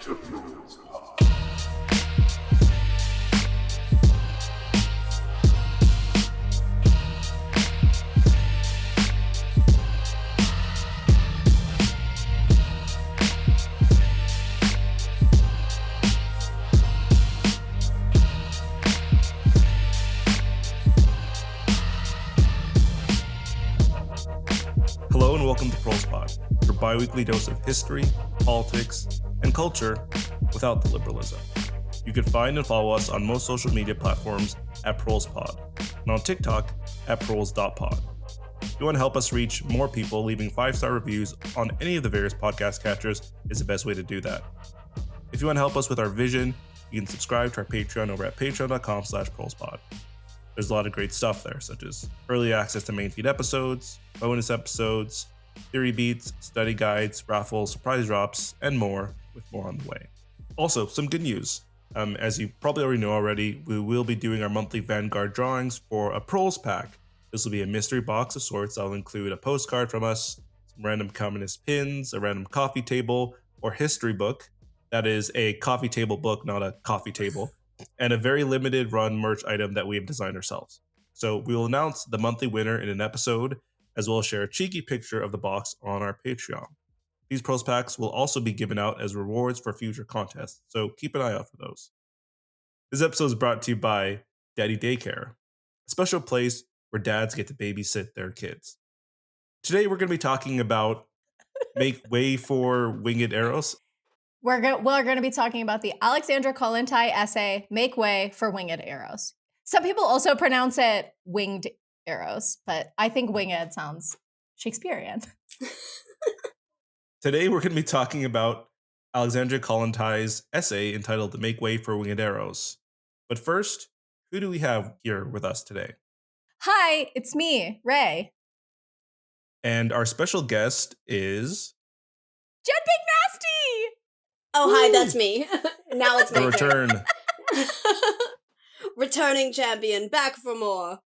to ProlesPod. Hello and welcome to ProlesPod, your bi-weekly dose of history, politics, and culture without the liberalism. You can find and follow us on most social media platforms at ProlesPod, and on TikTok at proles.pod. If you want to help us reach more people, leaving 5-star reviews on any of the various podcast catchers is the best way to do that. If you want to help us with our vision, you can subscribe to our Patreon over at patreon.com/ProlesPod. There's a lot of great stuff there, such as early access to main feed episodes, bonus episodes, theory beats, study guides, raffles, surprise drops, and more, with more on the way. Also, some good news. As you probably already know already, we will be doing our monthly Vanguard drawings for a Proles pack. This will be a mystery box of sorts that will include a postcard from us, some random communist pins, a random coffee table, or history book. That is a coffee table book, not a coffee table. And a very limited run merch item that we have designed ourselves. So we will announce the monthly winner in an episode, as well as share a cheeky picture of the box on our Patreon. These Pros Packs will also be given out as rewards for future contests, so keep an eye out for those. This episode is brought to you by Daddy Daycare, a special place where dads get to babysit their kids. Today we're going to be talking about Make Way for Winged Eros. We're going to be talking about the Alexandra Kollontai essay, Make Way for Winged Eros. Some people also pronounce it Winged Eros, but I think winged sounds Shakespearean. Today we're going to be talking about Alexandra Kollontai's essay entitled Make Way for Winged Eros. But first, who do we have here with us today? Hi, it's me, Ray. And our special guest is... Jen Big Nasty! Oh, hi, that's me. Now it's my the return. turn. Returning champion, back for more.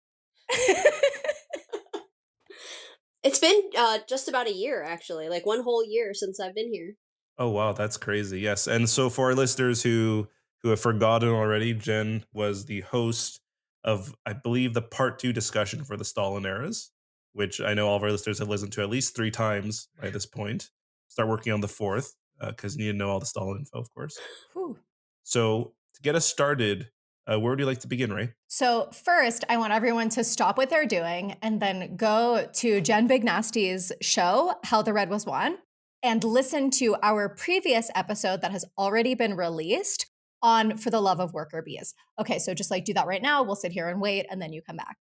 It's been just about a year, actually. Like one whole year since I've been here. Oh, wow, that's crazy. Yes. And so for our listeners who have forgotten already, Jen was the host of, I believe, the part 2 discussion for the Stalin eras, which I know all of our listeners have listened to at least 3 times by this point. Start working on the 4th. Because you need to know all the Stalin info, of course. Whew. So to get us started, where would you like to begin, Ray? So first, I want everyone to stop what they're doing and then go to Jen Big Nasty's show, How the Red Was Won, and listen to our previous episode that has already been released on For the Love of Worker Bees. Okay, so just do that right now. We'll sit here and wait, and then you come back.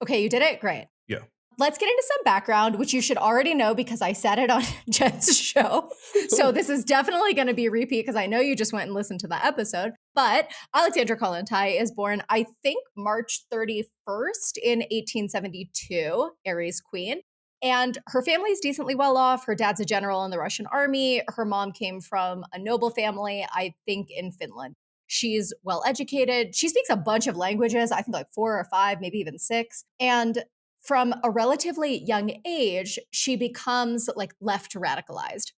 Okay, you did it? Great. Yeah. Let's get into some background, which you should already know because I said it on Jen's show. So this is definitely going to be a repeat because I know you just went and listened to that episode. But Alexandra Kollontai is born, I think, March 31st in 1872, Aries queen. And her family is decently well off. Her dad's a general in the Russian army. Her mom came from a noble family, I think, in Finland. She's well educated. She speaks a bunch of languages, I think like 4 or 5, maybe even 6. And from a relatively young age, she becomes left radicalized.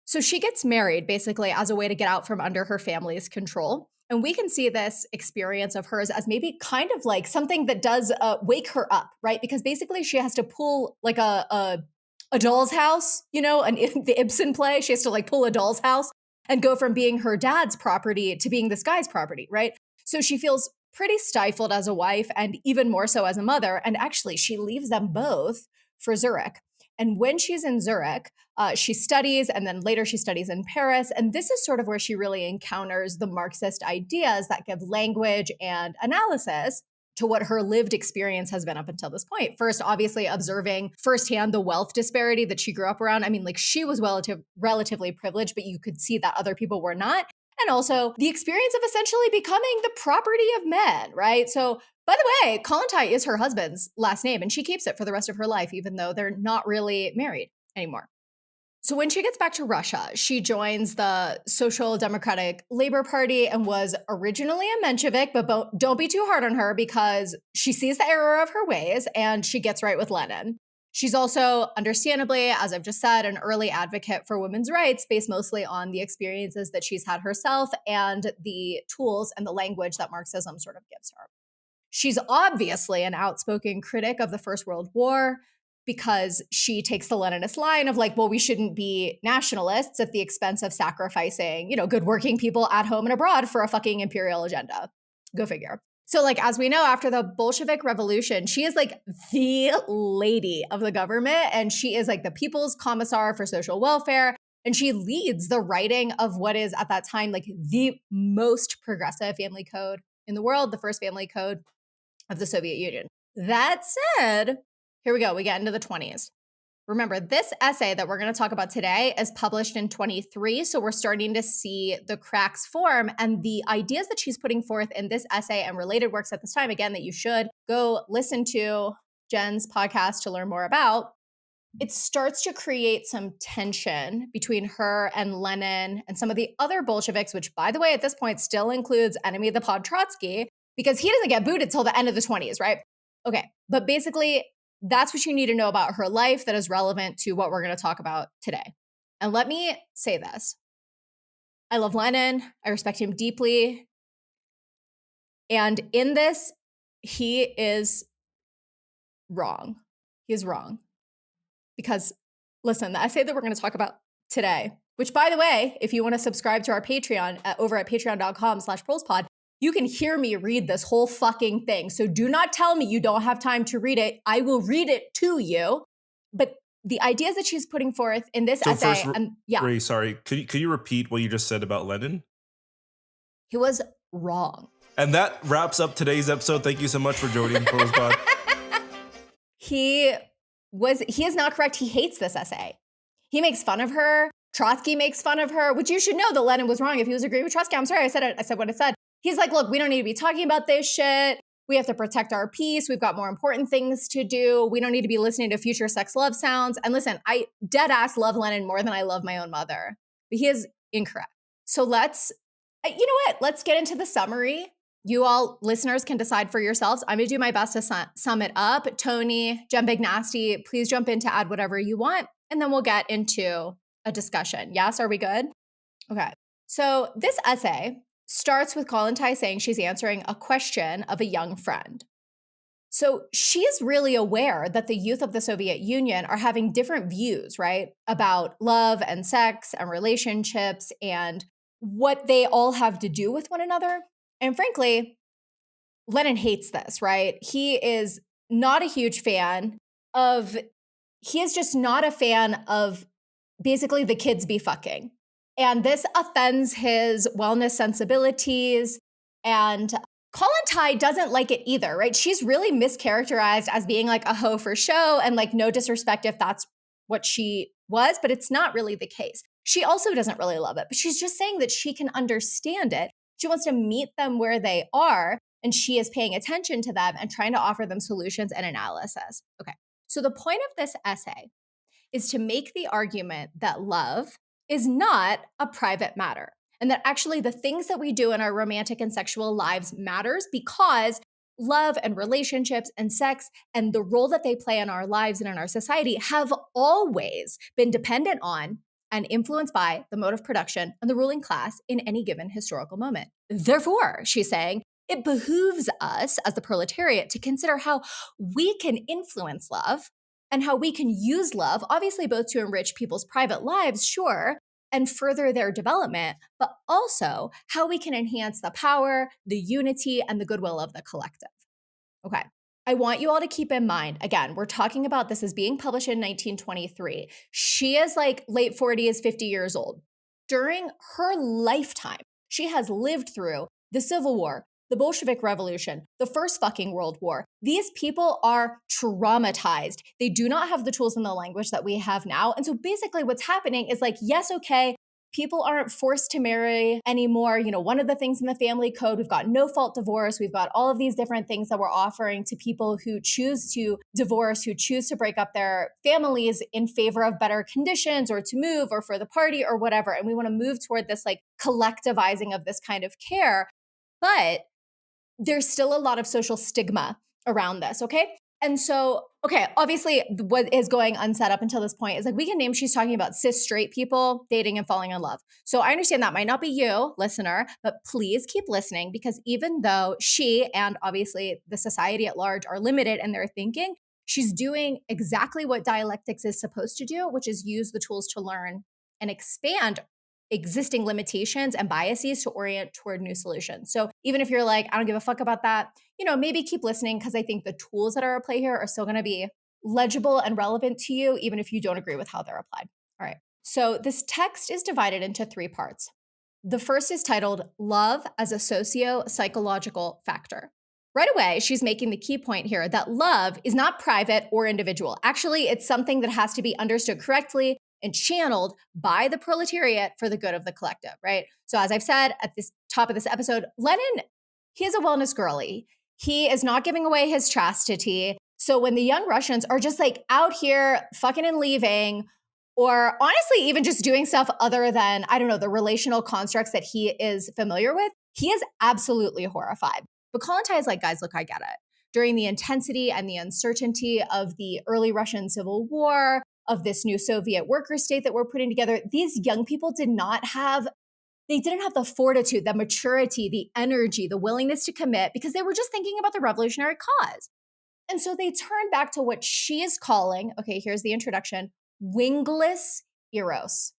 So she gets married basically as a way to get out from under her family's control. And we can see this experience of hers as maybe kind of like something that does wake her up, right? Because basically she has to pull like a doll's house, the Ibsen play. She has to pull a doll's house and go from being her dad's property to being this guy's property, right? So she feels pretty stifled as a wife and even more so as a mother. And actually, she leaves them both for Zurich. And when she's in Zurich, she studies, and then later she studies in Paris. And this is sort of where she really encounters the Marxist ideas that give language and analysis to what her lived experience has been up until this point. First, obviously, observing firsthand the wealth disparity that she grew up around. I mean, she was relatively privileged, but you could see that other people were not. And also the experience of essentially becoming the property of men, right? So, by the way, Kollontai is her husband's last name, and she keeps it for the rest of her life, even though they're not really married anymore. So when she gets back to Russia, she joins the Social Democratic Labor Party and was originally a Menshevik, but don't be too hard on her because she sees the error of her ways and she gets right with Lenin. She's also, understandably, as I've just said, an early advocate for women's rights based mostly on the experiences that she's had herself and the tools and the language that Marxism sort of gives her. She's obviously an outspoken critic of the First World War because she takes the Leninist line of like, well, we shouldn't be nationalists at the expense of sacrificing, good working people at home and abroad for a fucking imperial agenda. Go figure. So like, as we know, after the Bolshevik Revolution, she is like the lady of the government, and she is like the People's Commissar for Social Welfare. And she leads the writing of what is at that time like the most progressive family code in the world, the first family code of the Soviet Union. That said, here we go. We get into the 20s. Remember, this essay that we're going to talk about today is published in 23, so we're starting to see the cracks form, and the ideas that she's putting forth in this essay and related works at this time, again, that you should go listen to Jen's podcast to learn more about, it starts to create some tension between her and Lenin and some of the other Bolsheviks, which, by the way, at this point still includes enemy of the pod Trotsky, because he doesn't get booted till the end of the 20s, right? Okay, but basically, that's what you need to know about her life that is relevant to what we're going to talk about today. And let me say this. I love Lenin. I respect him deeply. And in this, he is wrong. He is wrong. Because, listen, the essay that we're going to talk about today, which, by the way, if you want to subscribe to our Patreon over at patreon.com/ProlesPod, you can hear me read this whole fucking thing. So do not tell me you don't have time to read it. I will read it to you. But the ideas that she's putting forth in this essay, Ray, sorry, could you repeat what you just said about Lenin? He was wrong. And that wraps up today's episode. Thank you so much for joining ProlesPod. He is not correct. He hates this essay. He makes fun of her. Trotsky makes fun of her, which you should know that Lenin was wrong if he was agreeing with Trotsky. I'm sorry, I said what I said. He's like, look, we don't need to be talking about this shit. We have to protect our peace. We've got more important things to do. We don't need to be listening to future sex love sounds. And listen, I dead ass love Lenin more than I love my own mother. But he is incorrect. So let's get into the summary. You all listeners can decide for yourselves. I'm going to do my best to sum it up. Tony, Jen Big Nasty, please jump in to add whatever you want. And then we'll get into a discussion. Yes, are we good? Okay. So this essay starts with Kollontai saying she's answering a question of a young friend. So she's really aware that the youth of the Soviet Union are having different views, right, about love and sex and relationships and what they all have to do with one another. And frankly, Lenin hates this, right? He is not a huge fan of, he is just not a fan of basically the kids be fucking. And this offends his wellness sensibilities. And Kollontai doesn't like it either, right? She's really mischaracterized as being like a hoe for show, and like no disrespect if that's what she was, but it's not really the case. She also doesn't really love it, but she's just saying that she can understand it. She wants to meet them where they are, and she is paying attention to them and trying to offer them solutions and analysis. Okay, so the point of this essay is to make the argument that love is not a private matter, and that actually the things that we do in our romantic and sexual lives matters because love and relationships and sex and the role that they play in our lives and in our society have always been dependent on and influenced by the mode of production and the ruling class in any given historical moment. Therefore, she's saying, it behooves us as the proletariat to consider how we can influence love and how we can use love, obviously both to enrich people's private lives, sure, and further their development, but also how we can enhance the power, the unity, and the goodwill of the collective. Okay. I want you all to keep in mind, again, we're talking about this as being published in 1923. She is like late 40s, 50 years old. During her lifetime, she has lived through the Civil War, the Bolshevik Revolution, the First fucking World War. These people are traumatized. They do not have the tools and the language that we have now. And so basically what's happening is like, yes, okay, people aren't forced to marry anymore. You know, one of the things in the family code, we've got no fault divorce. We've got all of these different things that we're offering to people who choose to divorce, who choose to break up their families in favor of better conditions or to move or for the party or whatever. And we want to move toward this like collectivizing of this kind of care. But there's still a lot of social stigma around this, okay? And so, okay, obviously what is going unsaid up until this point is like we can name she's talking about cis straight people dating and falling in love. So I understand that might not be you, listener, but please keep listening because even though she and obviously the society at large are limited in their thinking, she's doing exactly what dialectics is supposed to do, which is use the tools to learn and expand existing limitations and biases to orient toward new solutions. So even if you're like, I don't give a fuck about that, maybe keep listening because I think the tools that are at play here are still going to be legible and relevant to you, even if you don't agree with how they're applied. All right. So this text is divided into 3 parts. The first is titled Love as a Socio-Psychological Factor. Right away, she's making the key point here that love is not private or individual. Actually, it's something that has to be understood correctly and channeled by the proletariat for the good of the collective, right? So as I've said at this top of this episode, Lenin, he is a wellness girly. He is not giving away his chastity. So when the young Russians are just like out here fucking and leaving, or honestly, even just doing stuff other than, I don't know, the relational constructs that he is familiar with, he is absolutely horrified. But Kollontai is like, guys, look, I get it. During the intensity and the uncertainty of the early Russian Civil War, of this new Soviet worker state that we're putting together, these young people didn't have the fortitude, the maturity, the energy, the willingness to commit because they were just thinking about the revolutionary cause. And so they turn back to what she is calling, okay, here's the introduction, wingless Eros,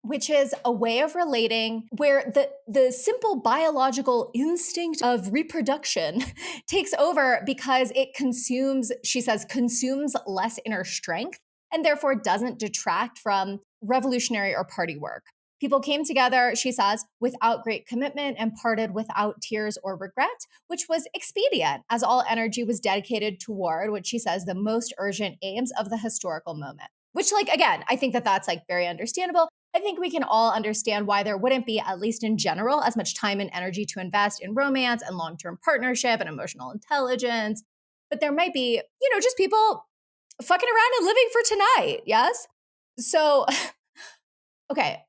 which is a way of relating where the simple biological instinct of reproduction takes over because it consumes, she says, consumes less inner strength and therefore doesn't detract from revolutionary or party work. People came together, she says, without great commitment and parted without tears or regret, which was expedient as all energy was dedicated toward what she says the most urgent aims of the historical moment. Which, like, again, I think that that's like very understandable. I think we can all understand why there wouldn't be, at least in general, as much time and energy to invest in romance and long-term partnership and emotional intelligence. But there might be, just people fucking around and living for tonight, yes? So, okay,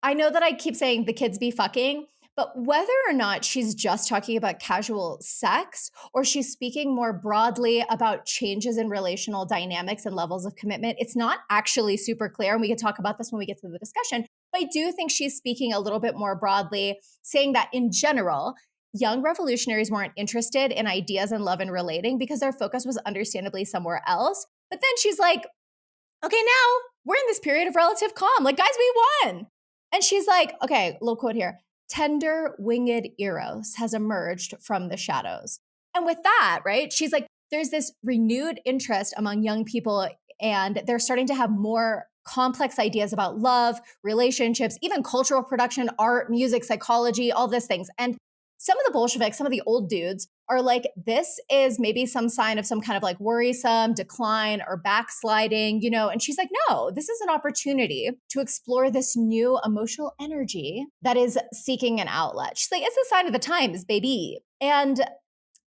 I know that I keep saying the kids be fucking, but whether or not she's just talking about casual sex or she's speaking more broadly about changes in relational dynamics and levels of commitment, it's not actually super clear. And we can talk about this when we get to the discussion. But I do think she's speaking a little bit more broadly, saying that in general, young revolutionaries weren't interested in ideas and love and relating because their focus was understandably somewhere else. But then she's like, okay, now we're in this period of relative calm. Like, guys, we won. And she's like, okay, little quote here. Tender winged Eros has emerged from the shadows. And with that, right, she's like, there's this renewed interest among young people and they're starting to have more complex ideas about love, relationships, even cultural production, art, music, psychology, all these things. And some of the Bolsheviks, some of the old dudes are like, this is maybe some sign of some kind of like worrisome decline or backsliding, and she's like, no, this is an opportunity to explore this new emotional energy that is seeking an outlet. She's like, it's a sign of the times, baby. And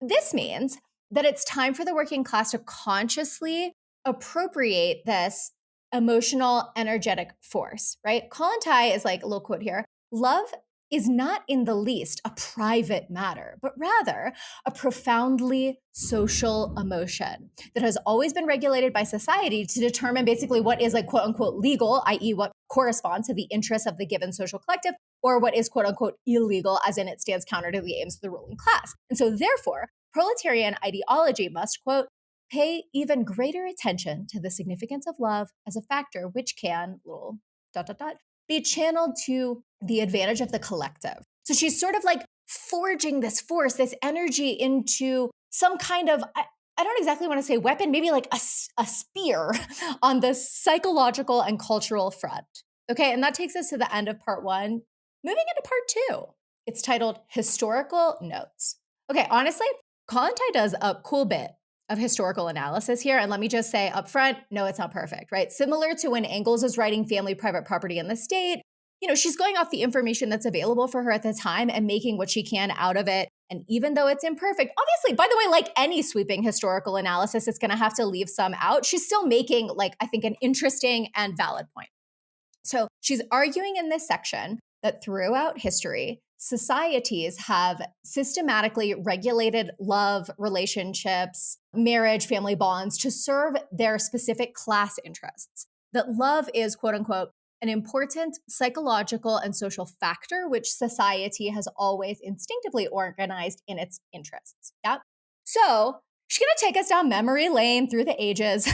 this means that it's time for the working class to consciously appropriate this emotional, energetic force, right? Kollontai is like, a little quote here, love is not in the least a private matter, but rather a profoundly social emotion that has always been regulated by society to determine basically what is like quote unquote legal, i.e. what corresponds to the interests of the given social collective, or what is quote unquote illegal, as in it stands counter to the aims of the ruling class. And so therefore, proletarian ideology must, quote, pay even greater attention to the significance of love as a factor which can, be channeled to the advantage of the collective. So she's sort of like forging this force, this energy into some kind of, I don't exactly want to say weapon, maybe like a spear on the psychological and cultural front. Okay, and that takes us to the end of part 1. Moving into part 2. It's titled Historical Notes. Okay, honestly, Kollontai does a cool bit of historical analysis here. And let me just say up front, no, it's not perfect, right? Similar to when Engels is writing Family, Private Property, and the State, she's going off the information that's available for her at the time and making what she can out of it. And even though it's imperfect, obviously, by the way, like any sweeping historical analysis, it's going to have to leave some out. She's still making, I think, an interesting and valid point. So she's arguing in this section that throughout history, societies have systematically regulated love, relationships, marriage, family bonds to serve their specific class interests. That love is, quote unquote, an important psychological and social factor which society has always instinctively organized in its interests. Yeah. So she's going to take us down memory lane through the ages.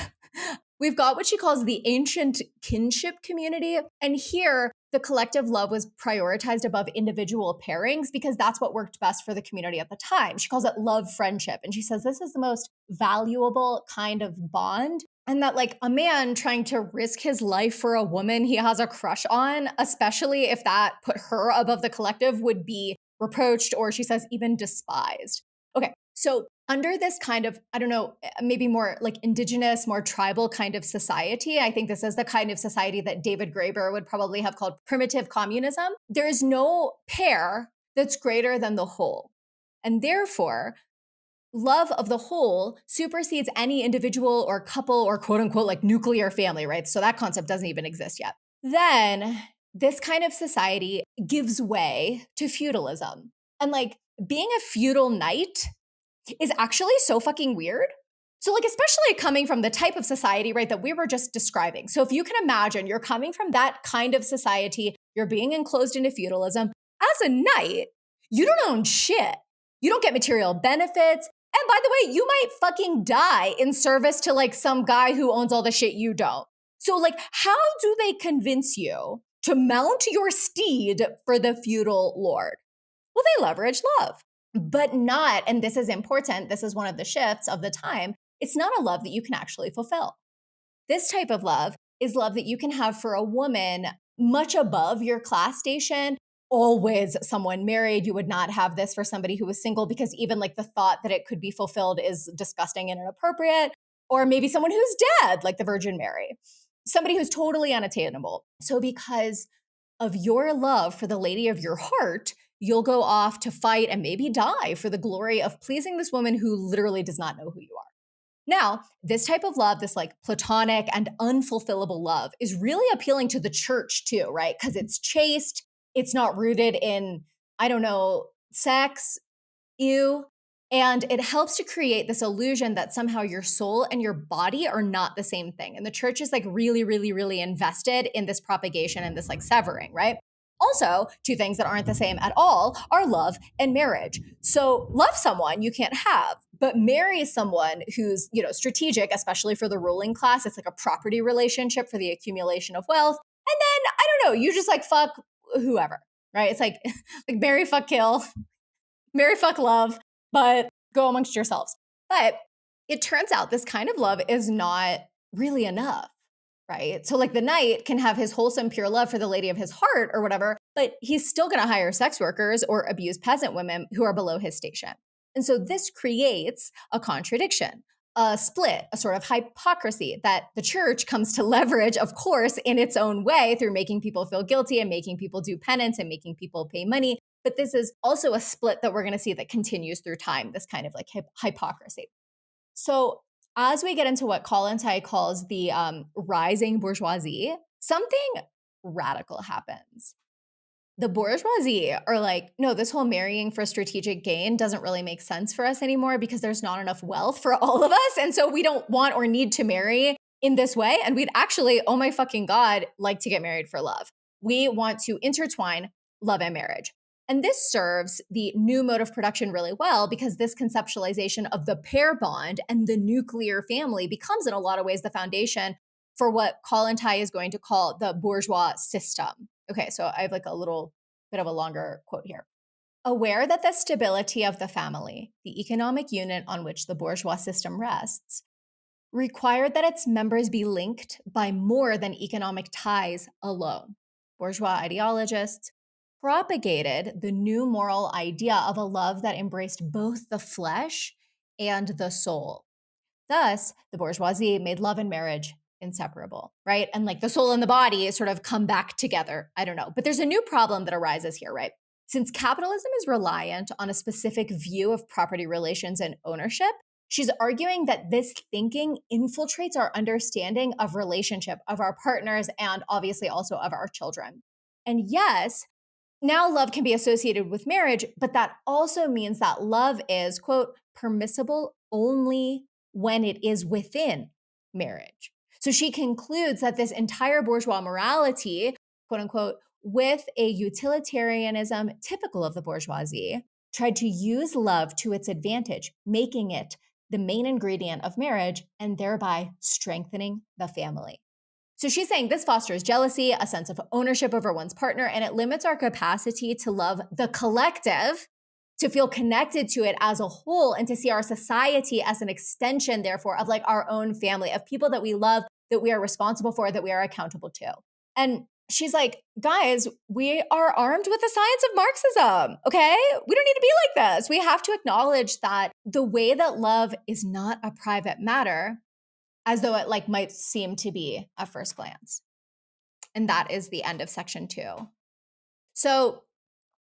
We've got what she calls the ancient kinship community. And here, the collective love was prioritized above individual pairings because that's what worked best for the community at the time. She calls it love friendship. And she says this is the most valuable kind of bond. And that, like, a man trying to risk his life for a woman he has a crush on, especially if that put her above the collective, would be reproached or, she says, even despised. Okay, so under this kind of, I don't know, maybe more like indigenous, more tribal kind of society, I think this is the kind of society that David Graeber would probably have called primitive communism. There is no pair that's greater than the whole. And therefore, love of the whole supersedes any individual or couple or quote unquote like nuclear family, right? So that concept doesn't even exist yet. Then this kind of society gives way to feudalism. And like being a feudal knight is actually so fucking weird. So like, especially coming from the type of society, right, that we were just describing. So if you can imagine, you're coming from that kind of society, you're being enclosed into feudalism. As a knight, you don't own shit. You don't get material benefits. And by the way, you might fucking die in service to like some guy who owns all the shit you don't. So like, how do they convince you to mount your steed for the feudal lord? Well, they leverage love, but not, and this is important, this is one of the shifts of the time, it's not a love that you can actually fulfill. This type of love is love that you can have for a woman much above your class station, always someone married. You would not have this for somebody who was single because even like the thought that it could be fulfilled is disgusting and inappropriate. Or maybe someone who's dead, like the Virgin Mary, somebody who's totally unattainable. So because of your love for the lady of your heart, you'll go off to fight and maybe die for the glory of pleasing this woman who literally does not know who you are. Now, this type of love, this like platonic and unfulfillable love, is really appealing to the church too, right? Because it's chaste, it's not rooted in, I don't know, sex, ew. And it helps to create this illusion that somehow your soul and your body are not the same thing. And the church is like really, really, really invested in this propagation and this like severing, right? Also, two things that aren't the same at all are love and marriage. So love someone you can't have, but marry someone who's, you know, strategic, especially for the ruling class. It's like a property relationship for the accumulation of wealth. And then, I don't know, you just like fuck whoever, right? It's like marry, fuck, kill, marry, fuck, love, but go amongst yourselves. But it turns out this kind of love is not really enough. Right? So like the knight can have his wholesome, pure love for the lady of his heart or whatever, but he's still going to hire sex workers or abuse peasant women who are below his station. And so this creates a contradiction, a split, a sort of hypocrisy that the church comes to leverage, of course, in its own way through making people feel guilty and making people do penance and making people pay money. But this is also a split that we're going to see that continues through time, this kind of like hypocrisy. So as we get into what Kollontai calls the rising bourgeoisie, something radical happens. The bourgeoisie are like, no, this whole marrying for strategic gain doesn't really make sense for us anymore because there's not enough wealth for all of us. And so we don't want or need to marry in this way. And we'd actually, oh my fucking God, like to get married for love. We want to intertwine love and marriage. And this serves the new mode of production really well because this conceptualization of the pair bond and the nuclear family becomes in a lot of ways the foundation for what Kollontai is going to call the bourgeois system. Okay, so I have like a little bit of a longer quote here. Aware that the stability of the family, the economic unit on which the bourgeois system rests, required that its members be linked by more than economic ties alone. Bourgeois ideologists propagated the new moral idea of a love that embraced both the flesh and the soul. Thus, the bourgeoisie made love and marriage inseparable, right? And like the soul and the body sort of come back together. I don't know. But there's a new problem that arises here, right? Since capitalism is reliant on a specific view of property relations and ownership, she's arguing that this thinking infiltrates our understanding of relationship, of our partners, and obviously also of our children. And yes, now love can be associated with marriage, but that also means that love is, quote, permissible only when it is within marriage. So she concludes that this entire bourgeois morality, quote unquote, with a utilitarianism typical of the bourgeoisie, tried to use love to its advantage, making it the main ingredient of marriage and thereby strengthening the family. So she's saying this fosters jealousy, a sense of ownership over one's partner, and it limits our capacity to love the collective, to feel connected to it as a whole, and to see our society as an extension, therefore, of like our own family, of people that we love, that we are responsible for, that we are accountable to. And she's like, guys, we are armed with the science of Marxism, okay? We don't need to be like this. We have to acknowledge that the way that love is not a private matter, as though it like might seem to be at first glance. And that is the end of section 2. So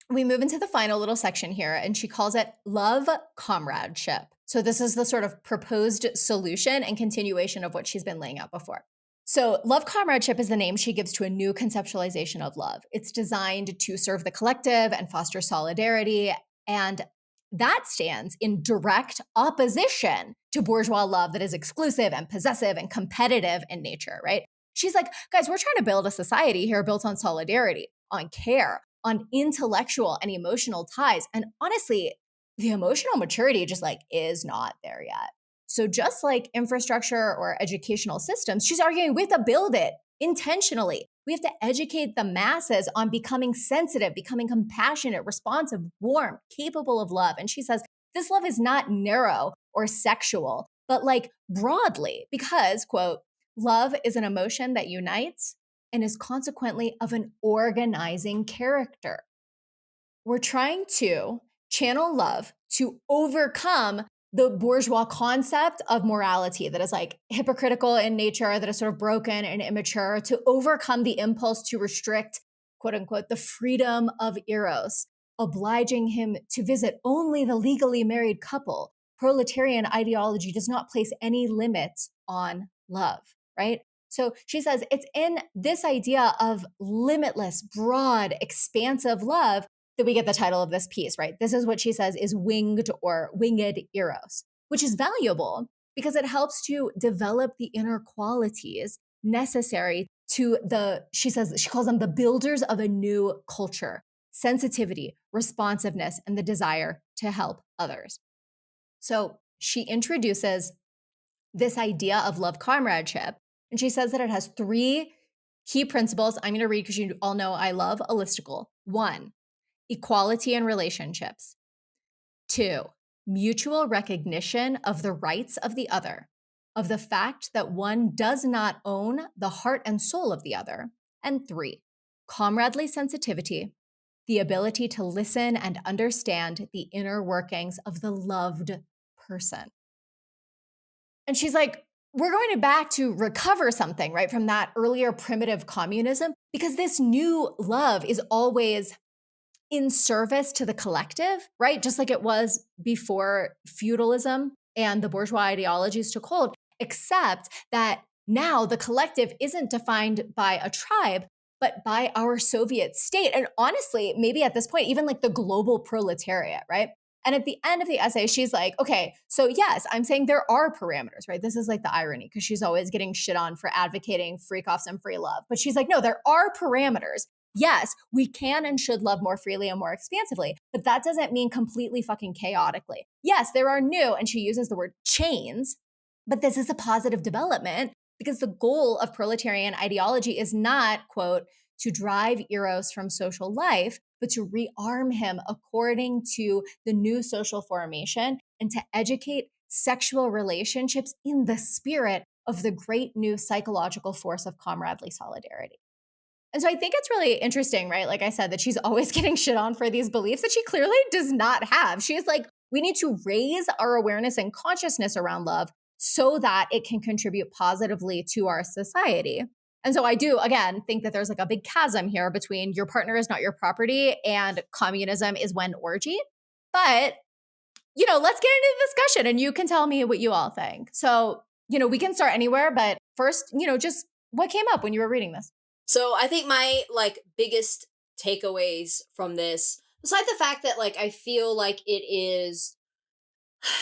we move into the final little section here, and she calls it love comradeship. So this is the sort of proposed solution and continuation of what she's been laying out before. So love comradeship is the name she gives to a new conceptualization of love. It's designed to serve the collective and foster solidarity, and that stands in direct opposition to bourgeois love that is exclusive and possessive and competitive in nature, right? She's like, guys, we're trying to build a society here built on solidarity, on care, on intellectual and emotional ties. And honestly, the emotional maturity just like is not there yet. So just like infrastructure or educational systems, she's arguing we have to build it intentionally. We have to educate the masses on becoming sensitive, becoming compassionate, responsive, warm, capable of love. And she says, this love is not narrow or sexual, but like broadly, because, quote, love is an emotion that unites and is consequently of an organizing character. We're trying to channel love to overcome the bourgeois concept of morality that is like hypocritical in nature, that is sort of broken and immature, to overcome the impulse to restrict, quote unquote, the freedom of Eros, obliging him to visit only the legally married couple. Proletarian ideology does not place any limits on love, right? So she says it's in this idea of limitless, broad, expansive love that we get the title of this piece, right? This is what she says is winged or winged Eros, which is valuable because it helps to develop the inner qualities necessary to she calls them the builders of a new culture: sensitivity, responsiveness, and the desire to help others. So she introduces this idea of love comradeship, and she says that it has 3 key principles. I'm going to read because you all know I love a listicle. 1, equality in relationships. 2, mutual recognition of the rights of the other, of the fact that one does not own the heart and soul of the other. And 3, comradely sensitivity, the ability to listen and understand the inner workings of the loved person. And she's like, we're going back to recover something, right, from that earlier primitive communism, because this new love is always in service to the collective, right? Just like it was before feudalism and the bourgeois ideologies took hold, except that now the collective isn't defined by a tribe, but by our Soviet state. And honestly, maybe at this point, even like the global proletariat, right? And at the end of the essay, she's like, okay, so yes, I'm saying there are parameters, right? This is like the irony, because she's always getting shit on for advocating freak-offs and free love. But she's like, no, there are parameters. Yes, we can and should love more freely and more expansively, but that doesn't mean completely fucking chaotically. Yes, there are new, and she uses the word chains, but this is a positive development because the goal of proletarian ideology is not, quote, to drive Eros from social life, but to rearm him according to the new social formation and to educate sexual relationships in the spirit of the great new psychological force of comradely solidarity. And so I think it's really interesting, right? Like I said, that she's always getting shit on for these beliefs that she clearly does not have. She is like, we need to raise our awareness and consciousness around love so that it can contribute positively to our society. And so I do, again, think that there's like a big chasm here between your partner is not your property and communism is when orgy. But, let's get into the discussion and you can tell me what you all think. So, we can start anywhere, but first, just what came up when you were reading this? So I think my biggest takeaways from this, besides the fact that like I feel like it is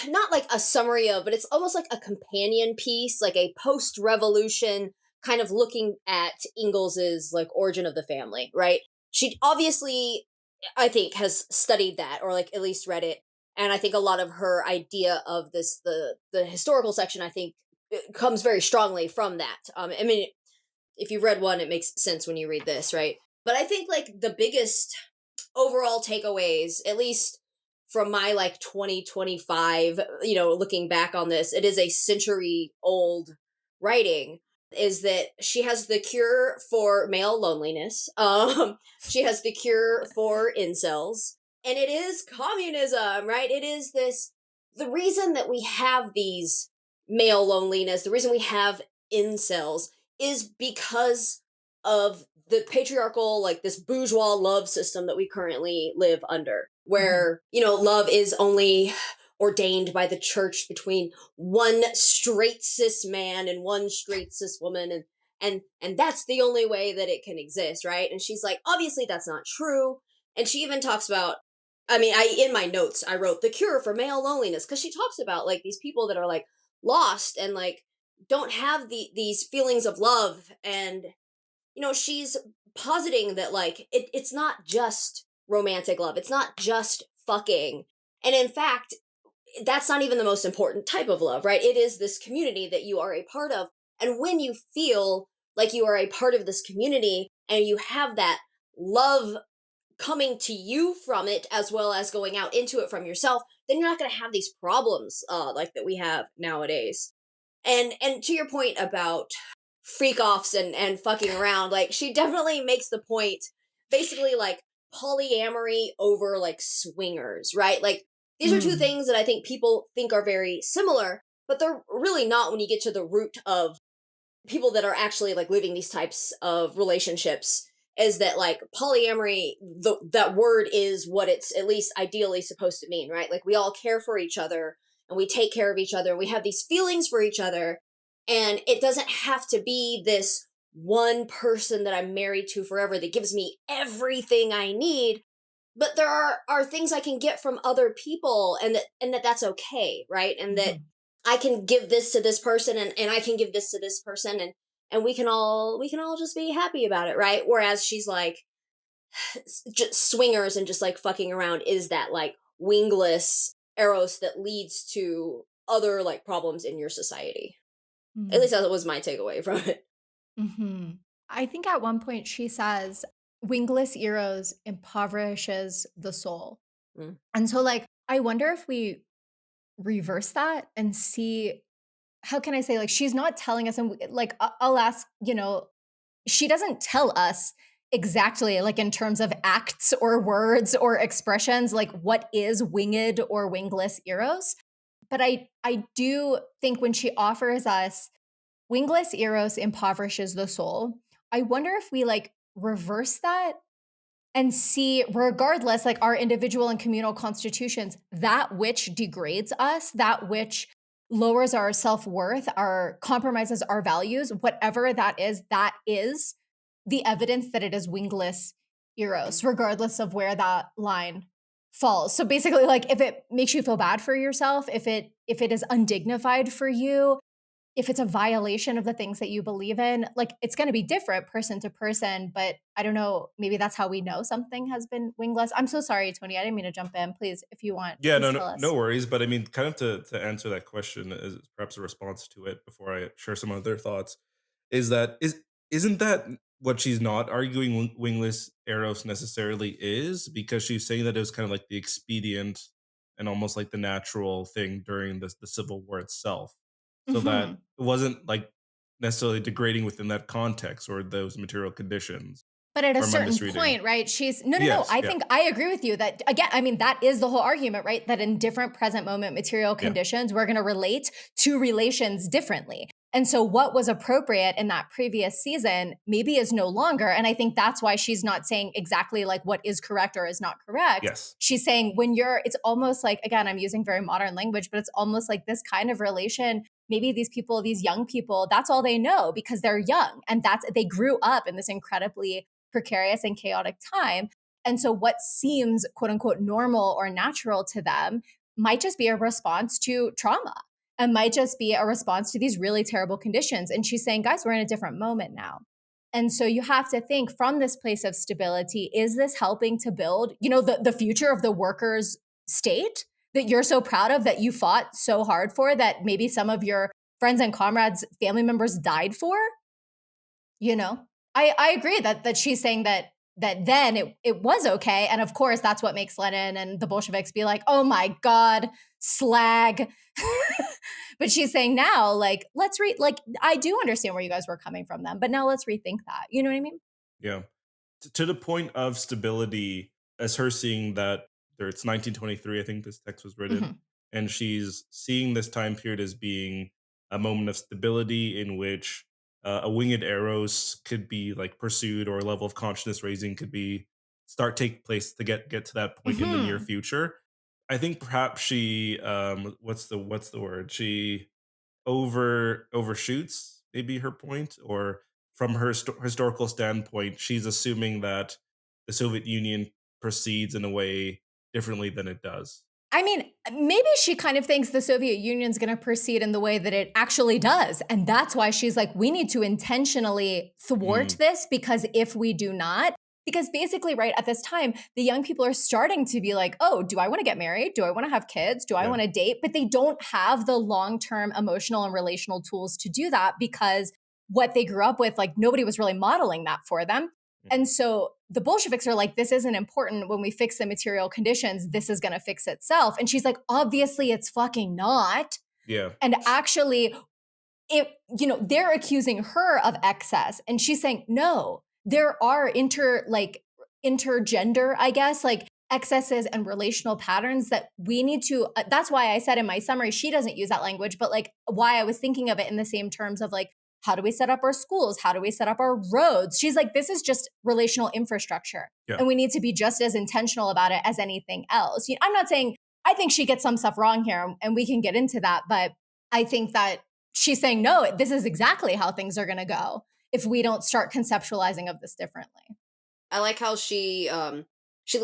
not like a summary of, but it's almost like a companion piece, like a post-revolution kind of looking at Ingalls' like origin of the family, right? She obviously, I think, has studied that or like at least read it. And I think a lot of her idea of this, the historical section, I think, it comes very strongly from that. I mean, if you've read one, it makes sense when you read this, right? But I think like the biggest overall takeaways, at least from my like 2025, looking back on this, it is a century old writing, is that she has the cure for male loneliness. She has the cure for incels, and it is communism, right? It is this, the reason that we have these male loneliness, the reason we have incels is because of the patriarchal, like this bourgeois love system that we currently live under, where, love is only ordained by the church between one straight cis man and one straight cis woman. And that's the only way that it can exist, right? And she's like, obviously that's not true. And she even talks about, I mean, in my notes, I wrote the cure for male loneliness, because she talks about like these people that are like lost and like don't have these feelings of love. And she's positing that like it's not just romantic love, it's not just fucking, and in fact that's not even the most important type of love, right? It is this community that you are a part of, and when you feel like you are a part of this community and you have that love coming to you from it as well as going out into it from yourself, then you're not going to have these problems like that we have nowadays. And to your point about freak offs and fucking around, like she definitely makes the point, basically like polyamory over like swingers, right? Like these are two things that I think people think are very similar, but they're really not when you get to the root of people that are actually like living these types of relationships. Is that like polyamory, that word is what it's at least ideally supposed to mean, right? Like we all care for each other and we take care of each other and we have these feelings for each other, and it doesn't have to be this one person that I'm married to forever that gives me everything I need, but there are things I can get from other people, and that's okay, right? And that I can give this to this person, and I can give this to this person, and we can all just be happy about it, right? Whereas she's like, just swingers and just like fucking around is that like wingless Eros that leads to other like problems in your society. At least that was my takeaway from it. I think at one point she says, wingless Eros impoverishes the soul. And so like, I wonder if we reverse that and see, how can I say, like, she's not telling us, and like, I'll ask, she doesn't tell us exactly, like in terms of acts or words or expressions, like what is winged or wingless Eros. But I do think when she offers us wingless Eros impoverishes the soul, I wonder if we like reverse that and see, regardless, like our individual and communal constitutions, that which degrades us, that which lowers our self-worth, our compromises our values, whatever that is the evidence that it is wingless Eros, regardless of where that line falls. So basically, like if it makes you feel bad for yourself, if it is undignified for you, if it's a violation of the things that you believe in, like it's going to be different person to person, but I don't know, maybe that's how we know something has been wingless. I'm so sorry, Tony. I didn't mean to jump in. Please, if you want, Yeah, please no, tell us. no worries. But I mean, kind of to answer that question is perhaps a response to it before I share some other thoughts. Isn't that what she's not arguing wingless Eros necessarily is? Because she's saying that it was kind of like the expedient and almost like the natural thing during the Civil War itself, so that it wasn't like necessarily degrading within that context or those material conditions. But at a Or am I certain misreading? point, right? She's no. Yes, I yeah. think I agree with you that again, I mean, that is the whole argument, right? That in different present moment material Yeah. conditions, we're going to relate to relations differently. And so what was appropriate in that previous season maybe is no longer. And I think that's why she's not saying exactly like what is correct or is not correct. Yes. She's saying it's almost like, again, I'm using very modern language, but it's almost like this kind of relation. Maybe these people, these young people, that's all they know because they're young. And they grew up in this incredibly precarious and chaotic time. And so what seems quote unquote normal or natural to them might just be a response to trauma and might just be a response to these really terrible conditions. And she's saying, guys, we're in a different moment now. And so you have to think from this place of stability, is this helping to build, the future of the workers' state that you're so proud of, that you fought so hard for, that maybe some of your friends and comrades, family members died for? I agree that she's saying that then it was okay. And of course, that's what makes Lenin and the Bolsheviks be like, oh my God, slag. But she's saying now, like, I do understand where you guys were coming from then, but now let's rethink that. You know what I mean? Yeah. To the point of stability, as her seeing that it's 1923, I think this text was written, Mhm. and she's seeing this time period as being a moment of stability in which a winged Eros could be like pursued, or a level of consciousness raising could be take place to get to that point in the near Mhm. future. I think perhaps she what's the word? She overshoots maybe her point, or from her historical standpoint, she's assuming that the Soviet Union proceeds in a way differently than it does. I mean, maybe she kind of thinks the Soviet Union's going to proceed in the way that it actually does. And that's why she's like, we need to intentionally thwart this, because if we do not, because basically, right at this time, the young people are starting to be like, oh, do I want to get married? Do I want to have kids? Do I Yeah. want to date? But they don't have the long-term emotional and relational tools to do that, because what they grew up with, like, nobody was really modeling that for them. And so the Bolsheviks are like, this isn't important. When we fix the material conditions, this is going to fix itself. And she's like, obviously it's fucking not. Yeah. And actually, they're accusing her of excess. And she's saying, no, there are intergender, I guess, like excesses and relational patterns that we need to, that's why I said in my summary, she doesn't use that language, but like why I was thinking of it in the same terms of like, how do we set up our schools? How do we set up our roads? She's like, this is just relational infrastructure. Yeah. And we need to be just as intentional about it as anything else. I'm not saying, I think she gets some stuff wrong here, and we can get into that. But I think that she's saying, no, this is exactly how things are going to go if we don't start conceptualizing of this differently. I like how she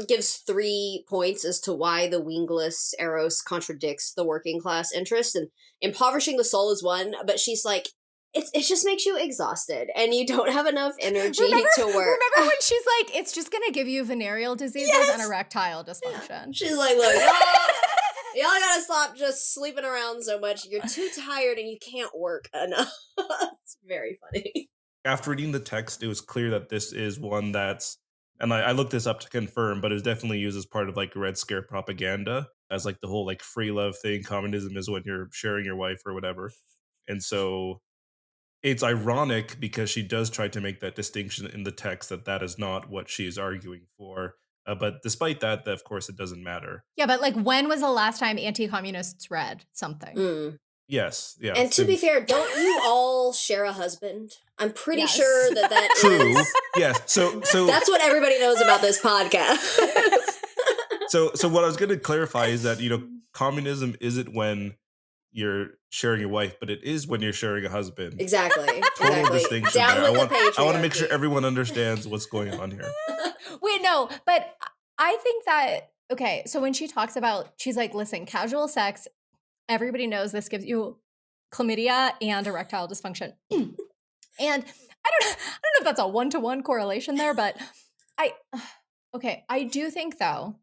gives 3 points as to why the wingless Eros contradicts the working class interest, and impoverishing the soul is one, but she's like, it just makes you exhausted and you don't have enough energy to work. Remember when she's like, it's just going to give you venereal diseases and erectile dysfunction. Yeah. She's like, look, y'all gotta stop just sleeping around so much. You're too tired and you can't work enough. It's very funny. After reading the text, it was clear that this is one that's, and I looked this up to confirm, but it's definitely used as part of like Red Scare propaganda, as like the whole like free love thing. Communism is when you're sharing your wife or whatever. And so it's ironic because she does try to make that distinction in the text that is not what she is arguing for. But despite that, of course, it doesn't matter. Yeah, but like, when was the last time anti-communists read something? Yes, yeah. And to be fair, don't you all share a husband? I'm pretty Yes. sure that True. is. Yes. So That's what everybody knows about this podcast. So what I was going to clarify is that, communism isn't when you're sharing your wife, but it is when you're sharing a husband. Exactly. Total distinction Down there. with the I want to make patriarchy. sure everyone understands what's going on here. Wait, no, but I think that, okay, so when she talks about, she's like, listen, casual sex, everybody knows this gives you chlamydia and erectile dysfunction. And I don't know if that's a one-to-one correlation there, but I do think though,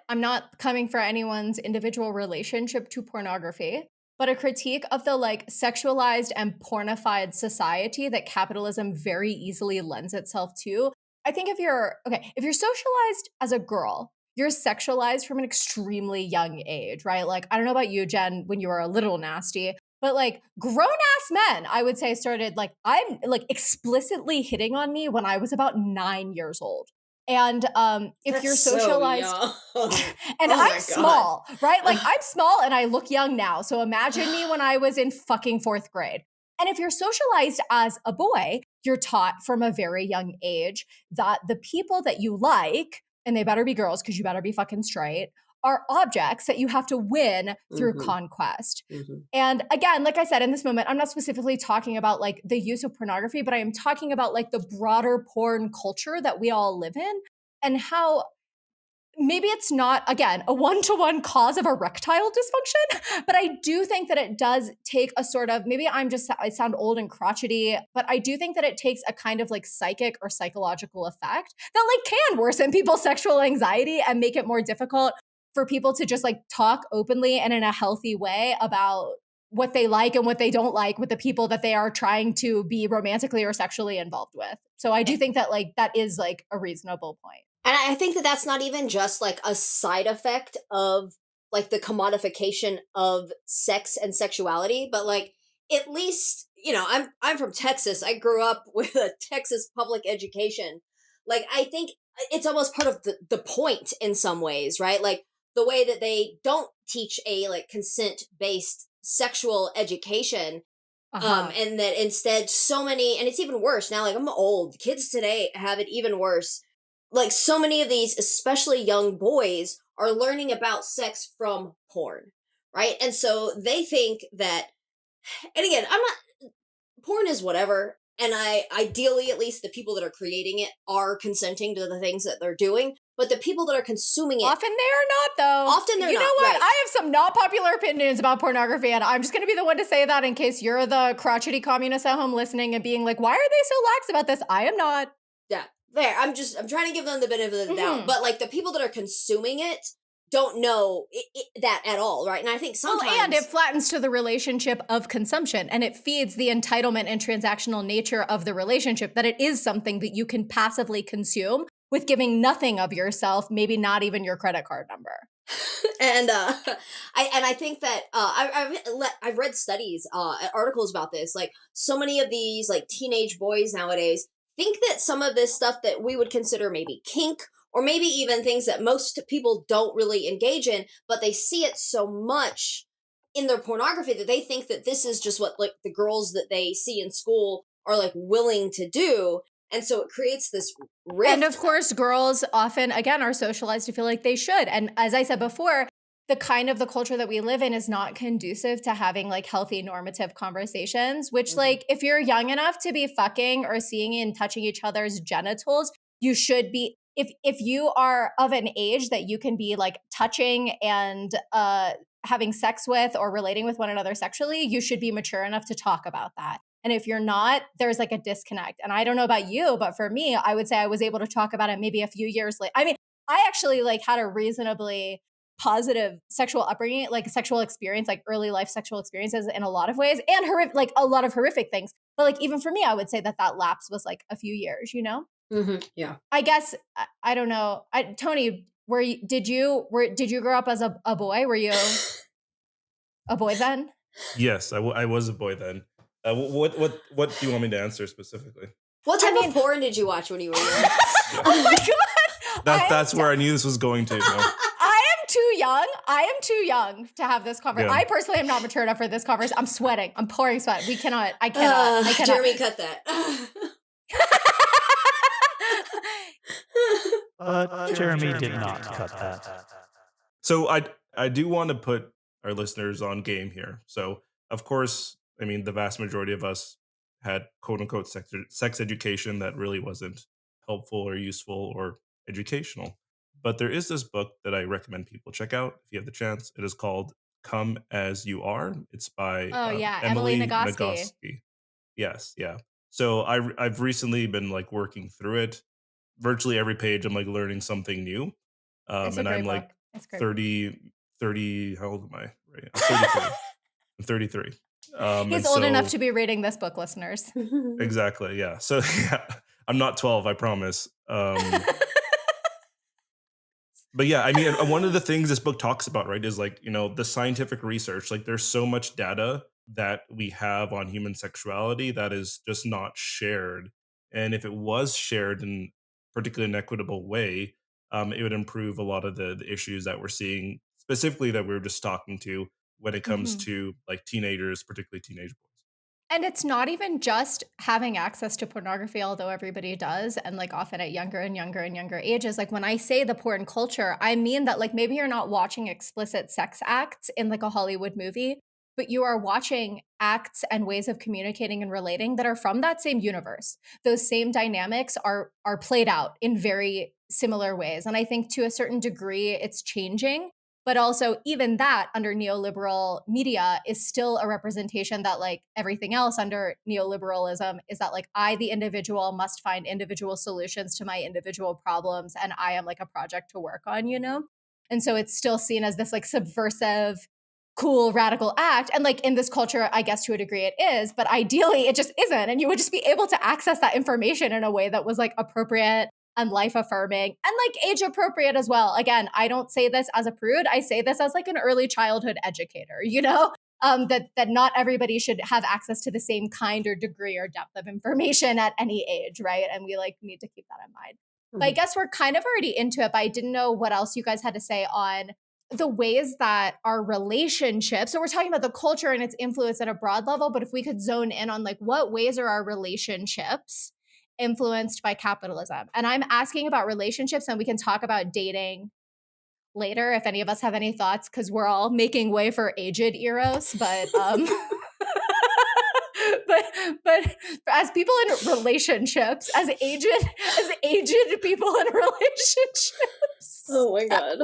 I'm not coming for anyone's individual relationship to pornography, but a critique of the like sexualized and pornified society that capitalism very easily lends itself to. I think if you're socialized as a girl, you're sexualized from an extremely young age, right? Like, I don't know about you, Jen, when you were a little nasty, but like grown ass men, I would say started like, I'm like explicitly hitting on me when I was about 9 years old. And if you're socialized, and I'm small, right? Like I'm small and I look young now. So imagine me when I was in fucking 4th grade. And if you're socialized as a boy, you're taught from a very young age that the people that you like, and they better be girls because you better be fucking straight, are objects that you have to win through conquest. And again, like I said, in this moment, I'm not specifically talking about like the use of pornography, but I am talking about like the broader porn culture that we all live in and how maybe it's not, again, a one-to-one cause of erectile dysfunction, but I do think that it does take a sort of, maybe I sound old and crotchety, but I do think that it takes a kind of like psychic or psychological effect that like can worsen people's sexual anxiety and make it more difficult for people to just like talk openly and in a healthy way about what they like and what they don't like with the people that they are trying to be romantically or sexually involved with. So I do think that like that is like a reasonable point. And I think that that's not even just like a side effect of like the commodification of sex and sexuality, but like at least, I'm from Texas. I grew up with a Texas public education. Like I think it's almost part of the point in some ways, right? Like the way that they don't teach a like consent-based sexual education. And that instead so many, and it's even worse now, like I'm old, kids today have it even worse. Like so many of these, especially young boys, are learning about sex from porn, right? And so they think that, and again, porn is whatever. And ideally, at least the people that are creating it are consenting to the things that they're doing. But the people that are consuming it. Often they are not, though. Often they're not. You know what? Right. I have some not popular opinions about pornography, and I'm just going to be the one to say that in case you're the crotchety communist at home listening and being like, why are they so lax about this? I am not. Yeah, there. I'm trying to give them the benefit of the doubt. But like the people that are consuming it don't know that at all, right? And I think sometimes... Well, and it flattens to the relationship of consumption, and it feeds the entitlement and transactional nature of the relationship, that it is something that you can passively consume with giving nothing of yourself, maybe not even your credit card number. And I think that I've read studies, articles about this. Like so many of these like teenage boys nowadays think that some of this stuff that we would consider maybe kink, or maybe even things that most people don't really engage in, but they see it so much in their pornography that they think that this is just what like the girls that they see in school are like willing to do. And so it creates this rift. And of course, girls often, again, are socialized to feel like they should. And as I said before, the culture that we live in is not conducive to having like healthy normative conversations, which like if you're young enough to be fucking or seeing and touching each other's genitals, you should be, if you are of an age that you can be like touching and having sex with or relating with one another sexually, you should be mature enough to talk about that. And if you're not, there's like a disconnect. And I don't know about you, but for me, I would say I was able to talk about it maybe a few years later. I mean, I actually like had a reasonably positive sexual upbringing, like sexual experience, like early life sexual experiences in a lot of ways, and like a lot of horrific things. But like even for me, I would say that lapse was like a few years, you know? Yeah. I guess I don't know. Tony, did you grow up as a boy? Were you a boy then? Yes, I was a boy then. What do you want me to answer specifically? What type of porn did you watch when you were young? Oh my god! That's where I knew this was going to. No. I am too young to have this conversation. Yeah. I personally am not mature enough for this conversation. I'm sweating. I'm pouring sweat. I cannot. Jeremy, cut that. Jeremy did not cut that. So I do want to put our listeners on game here. So of course, I mean, the vast majority of us had quote unquote sex education that really wasn't helpful or useful or educational. But there is this book that I recommend people check out if you have the chance. It is called Come As You Are. It's by Emily Nagoski. Yes, yeah. So I've recently been like working through it. Virtually every page I'm like learning something new. And I'm like 30, how old am I? Right. I'm 33. He's old enough to be reading this book, listeners. Exactly, yeah. So yeah, I'm not 12, I promise. But yeah, I mean, one of the things this book talks about, right, is like, the scientific research. Like there's so much data that we have on human sexuality that is just not shared. And if it was shared in particularly an equitable way, it would improve a lot of the issues that we're seeing, specifically that we were just talking to when it comes to like teenagers, particularly teenage boys. And it's not even just having access to pornography, although everybody does, and like often at younger and younger and younger ages. Like when I say the porn culture, I mean that like maybe you're not watching explicit sex acts in like a Hollywood movie, but you are watching acts and ways of communicating and relating that are from that same universe. Those same dynamics are played out in very similar ways. And I think to a certain degree it's changing. But also, even that under neoliberal media is still a representation that, like everything else under neoliberalism, is that, like, I, the individual, must find individual solutions to my individual problems. And I am like a project to work on, you know? And so it's still seen as this, like, subversive, cool, radical act. And, like, in this culture, I guess to a degree it is, but ideally it just isn't. And you would just be able to access that information in a way that was, like, appropriate and life affirming and like age appropriate as well. Again, I don't say this as a prude. I say this as like an early childhood educator, you know, that not everybody should have access to the same kind or degree or depth of information at any age, right? And we like need to keep that in mind. But I guess we're kind of already into it, but I didn't know what else you guys had to say on the ways that our relationships, so we're talking about the culture and its influence at a broad level, but if we could zone in on like what ways are our relationships influenced by capitalism? And I'm asking about relationships, and we can talk about dating later if any of us have any thoughts, because we're all making way for aged Eros. But but as people in relationships, as aged people in relationships. Oh my god.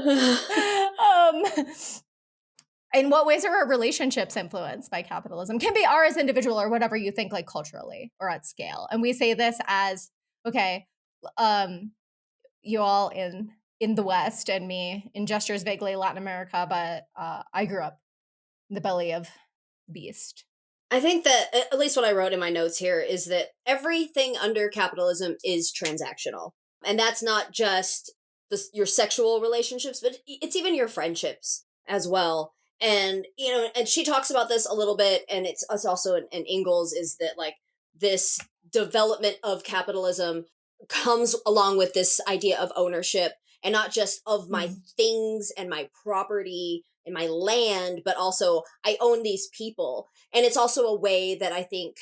In what ways are our relationships influenced by capitalism? Can be ours individual or whatever you think, like culturally or at scale. And we say this as, okay, you all in the West and me in gestures vaguely Latin America, but I grew up in the belly of the beast. I think that, at least what I wrote in my notes here, is that everything under capitalism is transactional. And that's not just your sexual relationships, but it's even your friendships as well. And, you know, and she talks about this a little bit, and it's also in Ingalls, is that like this development of capitalism comes along with this idea of ownership, and not just of my things and my property and my land, but also I own these people. And it's also a way that I think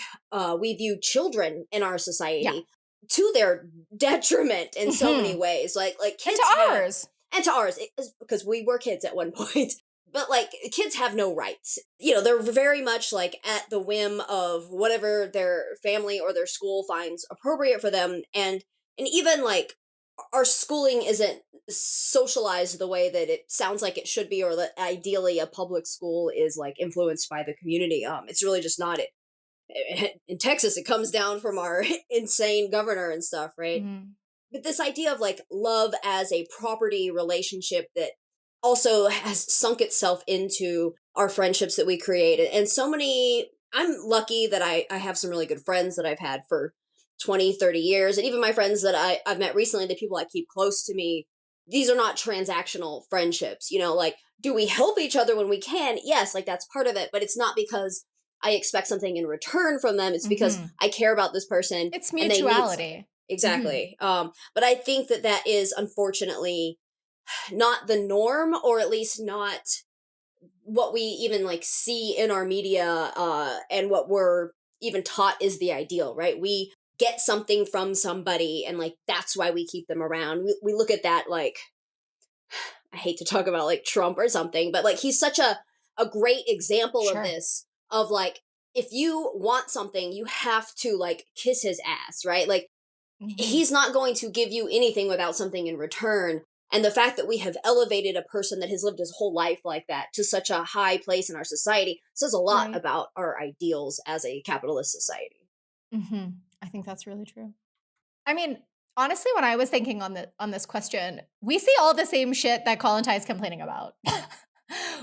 we view children in our society to their detriment in so many ways. Like kids and to ours, because we were kids at one point. But like kids have no rights. You know, they're very much like at the whim of whatever their family or their school finds appropriate for them. And even like our schooling isn't socialized the way that it sounds like it should be, or that ideally a public school is like influenced by the community. It's really just not it. In Texas, it comes down from our insane governor and stuff, right? But this idea of like love as a property relationship that also has sunk itself into our friendships that we create. And so many, I'm lucky that I have some really good friends that I've had for 20, 30 years. And even my friends that I've met recently, the people I keep close to me, these are not transactional friendships. You know, like, do we help each other when we can? Yes, like that's part of it. But it's not because I expect something in return from them. It's because I care about this person. It's mutuality. Exactly. But I think that is unfortunately not the norm, or at least not what we even like see in our media, and what we're even taught is the ideal, right? We get something from somebody, and like that's why we keep them around. We look at that like, I hate to talk about like Trump or something, but like he's such a great example of this, of like, if you want something, you have to like kiss his ass, right? Like he's not going to give you anything without something in return. And the fact that we have elevated a person that has lived his whole life like that to such a high place in our society says a lot about our ideals as a capitalist society. I think that's really true. I mean, honestly, when I was thinking on this question, we see all the same shit that Kollontai is complaining about.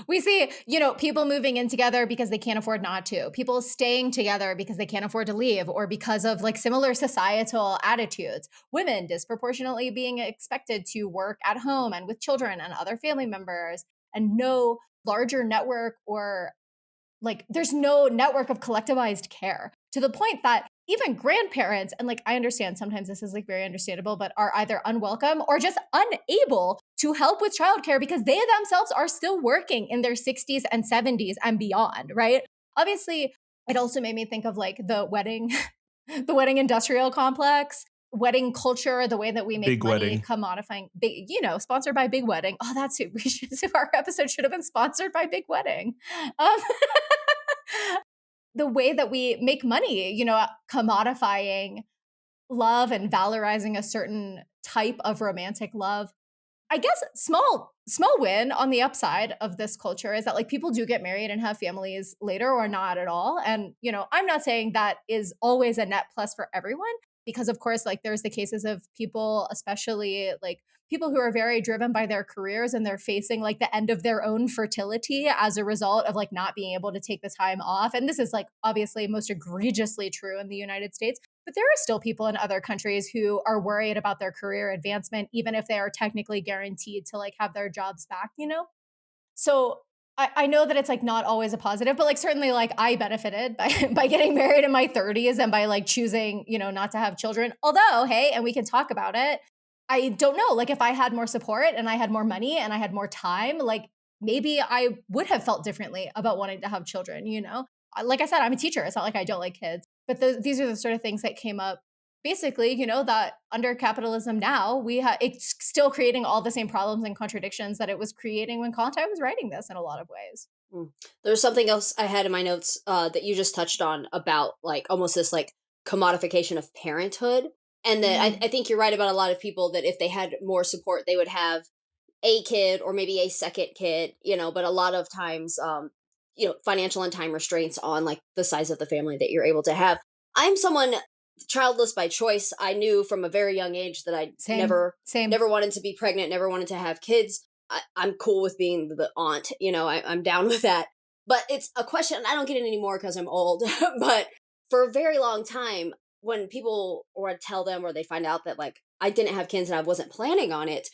We see, you know, people moving in together because they can't afford not to. People staying together because they can't afford to leave, or because of like similar societal attitudes. Women disproportionately being expected to work at home and with children and other family members, and no larger network, or like there's no network of collectivized care, to the point that even grandparents, and like I understand sometimes this is like very understandable, but are either unwelcome or just unable to help with childcare because they themselves are still working in their 60s and 70s and beyond, right? Obviously, It also made me think of like the wedding, the wedding industrial complex, wedding culture, the way that we make Big money, wedding. commodifying, big, sponsored by Big Wedding. Oh, that's it. Our episode should have been sponsored by Big Wedding. Um, the way that we make money, commodifying love and valorizing a certain type of romantic love. I guess small win on the upside of this culture is that like people do get married and have families later or not at all. And I'm not saying that is always a net plus for everyone, because of course like there's the cases of people, especially like people who are very driven by their careers and they're facing like the end of their own fertility as a result of like not being able to take the time off. And this is like obviously most egregiously true in the United States. But there are still people in other countries who are worried about their career advancement, even if they are technically guaranteed to like have their jobs back. So I know that it's like not always a positive, but like certainly like I benefited by by getting married in my 30s and by like choosing, not to have children. Although, hey, and we can talk about it. I don't know, like if I had more support and I had more money and I had more time, like maybe I would have felt differently about wanting to have children. Like I said, I'm a teacher. It's not like I don't like kids, but these are the sort of things that came up basically, that under capitalism now, it's still creating all the same problems and contradictions that it was creating when Kollontai was writing this in a lot of ways. There's something else I had in my notes that you just touched on about like almost this like commodification of parenthood. And that I think you're right about a lot of people that if they had more support, they would have a kid or maybe a second kid, but a lot of times, financial and time restraints on like the size of the family that you're able to have. I'm someone childless by choice. I knew from a very young age that I Same. never wanted to be pregnant, never wanted to have kids. I'm cool with being the aunt, I'm down with that. But it's a question, I don't get it anymore because I'm old, but for a very long time, when people or I tell them or they find out that like I didn't have kids and I wasn't planning on it,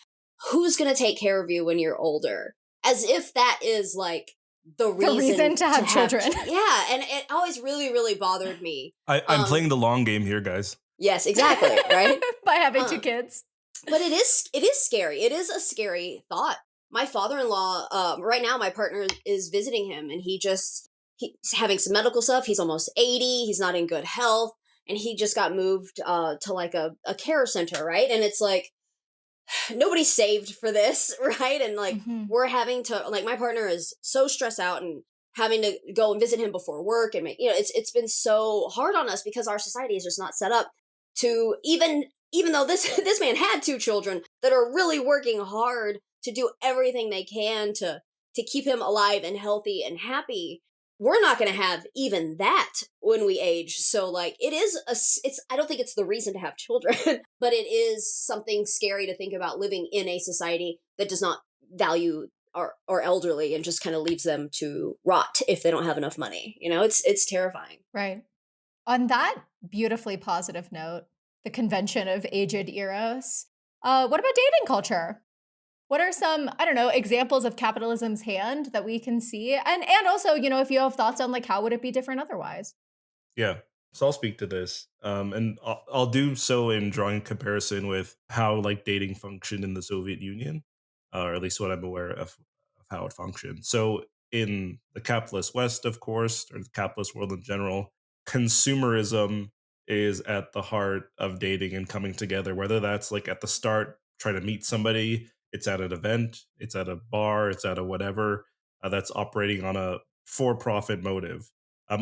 who's going to take care of you when you're older? As if that is like the reason to have children. Yeah, and it always really, really bothered me. I'm playing the long game here, guys. Yes, exactly, right? By having two kids. But it is scary. It is a scary thought. My father-in-law, right now, my partner is visiting him, and he's having some medical stuff. He's almost 80. He's not in good health, and he just got moved to like a care center, right? And it's like nobody's saved for this, right? And like we're having to like my partner is so stressed out and having to go and visit him before work and make it's been so hard on us because our society is just not set up to even though this man had two children that are really working hard to do everything they can to keep him alive and healthy and happy. We're not going to have even that when we age. So like I don't think it's the reason to have children, but it is something scary to think about living in a society that does not value our elderly and just kind of leaves them to rot if they don't have enough money. It's terrifying. Right. On that beautifully positive note, the convention of aged Eros, what about dating culture? What are some, I don't know, examples of capitalism's hand that we can see? And also, if you have thoughts on like how would it be different otherwise? Yeah. So I'll speak to this. And I'll do so in drawing comparison with how like dating functioned in the Soviet Union, or at least what I'm aware of how it functioned. So in the capitalist West, of course, or the capitalist world in general, consumerism is at the heart of dating and coming together, whether that's like at the start, trying to meet somebody, it's at an event, it's at a bar, it's at a whatever that's operating on a for-profit motive.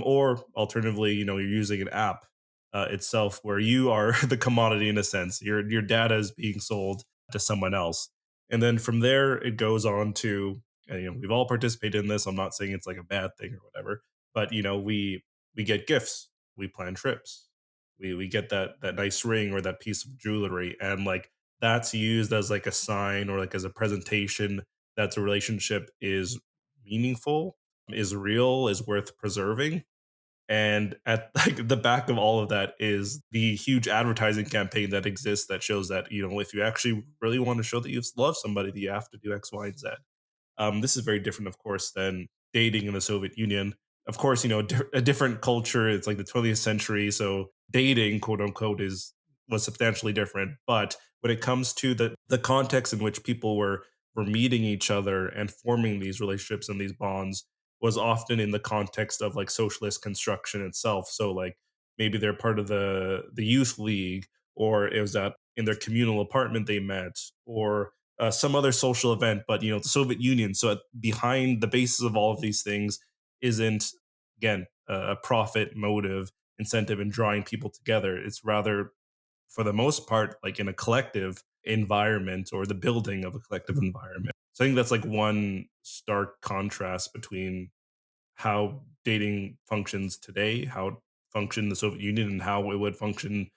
Or alternatively, you're using an app itself where you are the commodity in a sense. Your data is being sold to someone else, and then from there it goes on to we've all participated in this. I'm not saying it's like a bad thing or whatever, but we get gifts, we plan trips, we get that nice ring or that piece of jewelry, and like that's used as like a sign or like as a presentation that the relationship is meaningful, is real, is worth preserving. And at like the back of all of that is the huge advertising campaign that exists that shows that, if you actually really want to show that you love somebody, you have to do X, Y, and Z. This is very different, of course, than dating in the Soviet Union. Of course, a different culture. It's like the 20th century, so dating, quote unquote, was substantially different. But when it comes to the context in which people were meeting each other and forming these relationships and these bonds, was often in the context of like socialist construction itself. So like maybe they're part of the youth league, or it was that in their communal apartment they met, or some other social event. But the Soviet Union. So behind the basis of all of these things isn't, again, a profit motive incentive in drawing people together. It's rather, for the most part, like in a collective environment or the building of a collective environment. So I think that's like one stark contrast between how dating functions today, how it functioned in the Soviet Union, and how it would function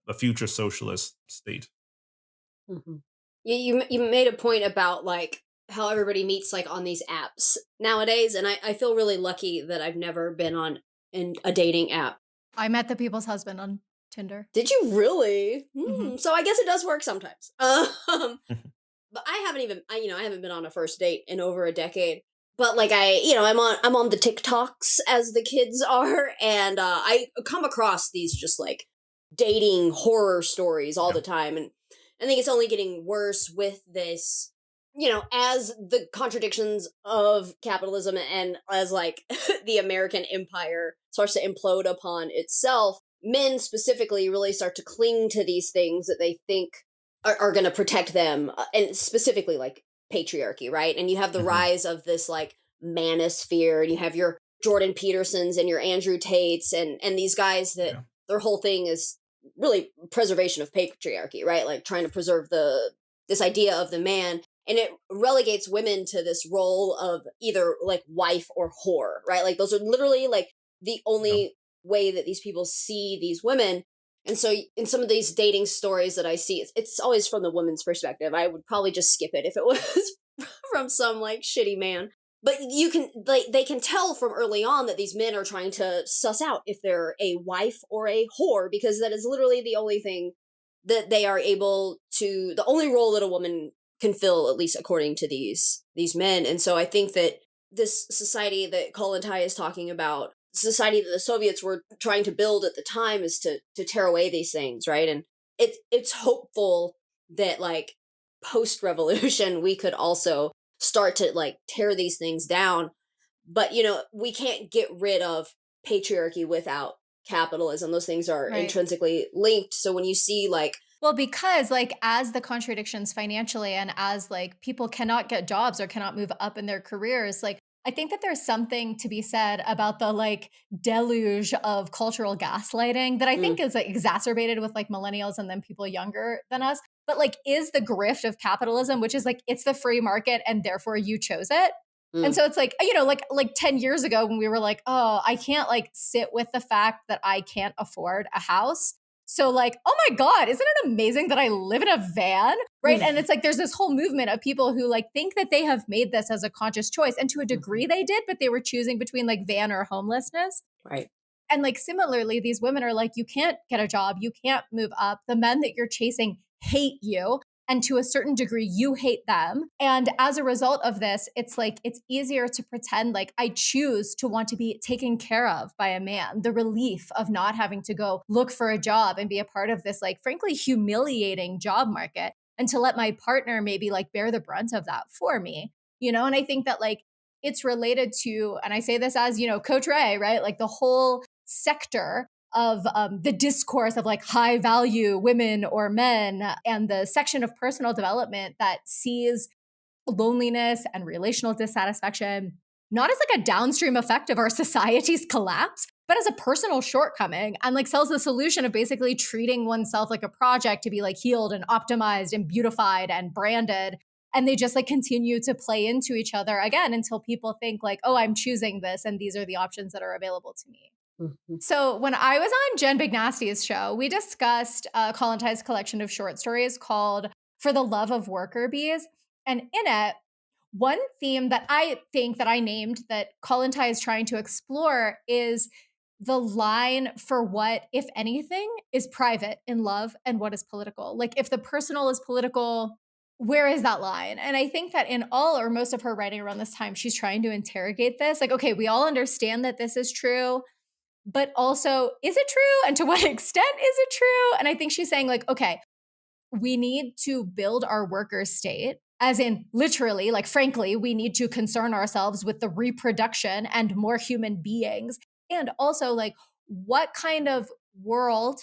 a future socialist state. Hmm. You made a point about like how everybody meets like on these apps nowadays, and I feel really lucky that I've never been on a dating app. I met the people's husband on Tinder. Did you really? Mhm. So I guess it does work sometimes. But I haven't even I haven't been on a first date in over a decade. But like I'm on the TikToks as the kids are, and I come across these just like dating horror stories all Yeah. the time, and I think it's only getting worse with this, as the contradictions of capitalism and as like the American empire starts to implode upon itself, men specifically really start to cling to these things that they think are going to protect them, and specifically like patriarchy, right? And you have the Mhm. rise of this like manosphere, and you have your Jordan Petersons and your Andrew Tates, and these guys that Yeah. their whole thing is really preservation of patriarchy, right? Like trying to preserve this idea of the man, and it relegates women to this role of either like wife or whore, right? Like those are literally like the Yeah. only way that these people see these women. And so in some of these dating stories that I see, it's always from the woman's perspective. I would probably just skip it if it was from some like shitty man. But you can like they can tell from early on that these men are trying to suss out if they're a wife or a whore, because that is literally the only thing that they are able to, the only role that a woman can fill, at least according to these men. And so I think that this society that Kollontai is talking about, society that the Soviets were trying to build at the time, is to tear away these things, right? And it's hopeful that like post revolution we could also start to like tear these things down. But we can't get rid of patriarchy without capitalism. Those things are Right. intrinsically linked. So when you see like Well, because like as the contradictions financially and as like people cannot get jobs or cannot move up in their careers, like I think that there's something to be said about the like deluge of cultural gaslighting that I think mm, is like exacerbated with like millennials and then people younger than us. But like is the grift of capitalism, which is like it's the free market and therefore you chose it. And mm, so it's like, like 10 years ago when we were like, oh, I can't like sit with the fact that I can't afford a house. So like, oh my God, isn't it amazing that I live in a van? Right. And it's like there's this whole movement of people who like think that they have made this as a conscious choice. And to a degree they did, but they were choosing between like van or homelessness. right. And like similarly, these women are like, you can't get a job, you can't move up. The men that you're chasing hate you. And to a certain degree, you hate them. And as a result of this, it's like it's easier to pretend like I choose to want to be taken care of by a man. The relief of not having to go look for a job and be a part of this, like, frankly, humiliating job market, and to let my partner maybe like bear the brunt of that for me. And I think that like it's related to, and I say this as, Coach Ray, right? Like the whole sector of the discourse of like high value women or men, and the section of personal development that sees loneliness and relational dissatisfaction not as like a downstream effect of our society's collapse, but as a personal shortcoming, and like sells the solution of basically treating oneself like a project to be like healed and optimized and beautified and branded. And they just like continue to play into each other again until people think like, oh, I'm choosing this and these are the options that are available to me. Mhm. So when I was on Jen Bignasty's show, we discussed Kollontai's collection of short stories called For the Love of Worker Bees. And in it, one theme that I think that I named that Kollontai is trying to explore is the line for what, if anything, is private in love and what is political. Like if the personal is political, where is that line? And I think that in all or most of her writing around this time, she's trying to interrogate this. Like, okay, we all understand that this is true, but also, is it true? And to what extent is it true? And I think she's saying, like, okay, we need to build our worker state as in literally, like frankly, we need to concern ourselves with the reproduction and more human beings. And also like what kind of world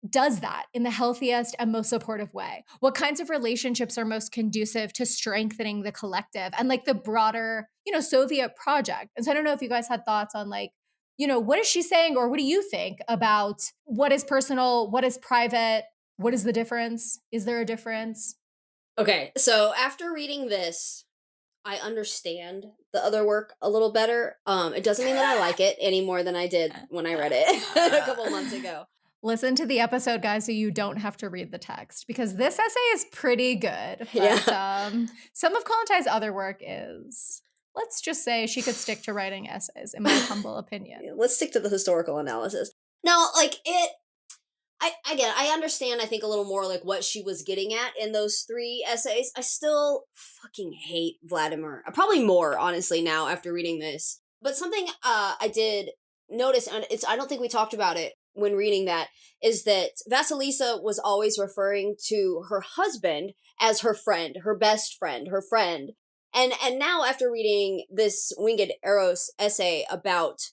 does that in the healthiest and most supportive way? What kinds of relationships are most conducive to strengthening the collective and like the broader, Soviet project? And so I don't know if you guys had thoughts on like, what is she saying or what do you think about what is personal, what is private, what is the difference? Is there a difference? Okay, so after reading this, I understand the other work a little better. It doesn't mean that I like it any more than I did when I read it a couple months ago. Listen to the episode, guys, so you don't have to read the text because this essay is pretty good. But Yeah. Some of Kollontai's other work is, let's just say she could stick to writing essays, in my humble opinion. Let's stick to the historical analysis. No, like I understand, I think, a little more like what she was getting at in those 3 essays. I still fucking hate Vladimir. Probably more, honestly, now after reading this. But something I did notice, and I don't think we talked about it when reading that, is that Vasilisa was always referring to her husband as her friend, her best friend, her friend. And now after reading this Winged Eros essay about